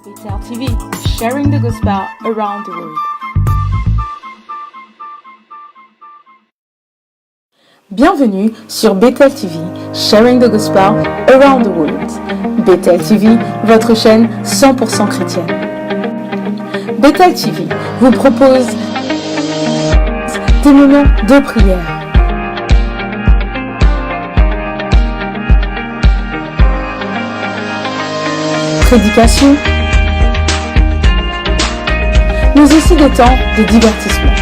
Bethel TV, sharing the gospel around the world. Bienvenue sur Bethel TV, sharing the gospel around the world. Bethel TV, votre chaîne 100% chrétienne. Bethel TV vous propose des moments de prière, prédication, mais aussi des temps de divertissement.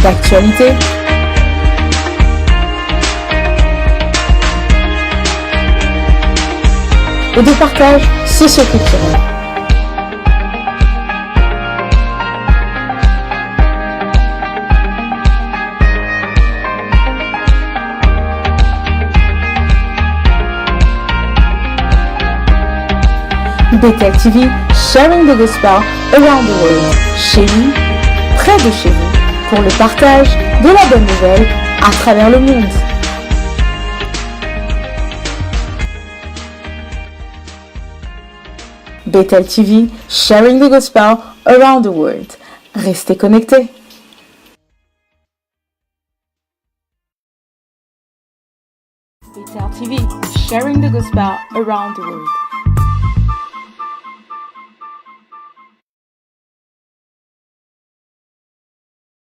D'actualité, et de partage socio-culturel. Bethel TV, sharing the gospel around the world. Chez vous, près de chez vous, pour le partage de la bonne nouvelle à travers le monde. Bethel TV, sharing the gospel around the world. Restez connectés. Bethel TV, sharing the gospel around the world.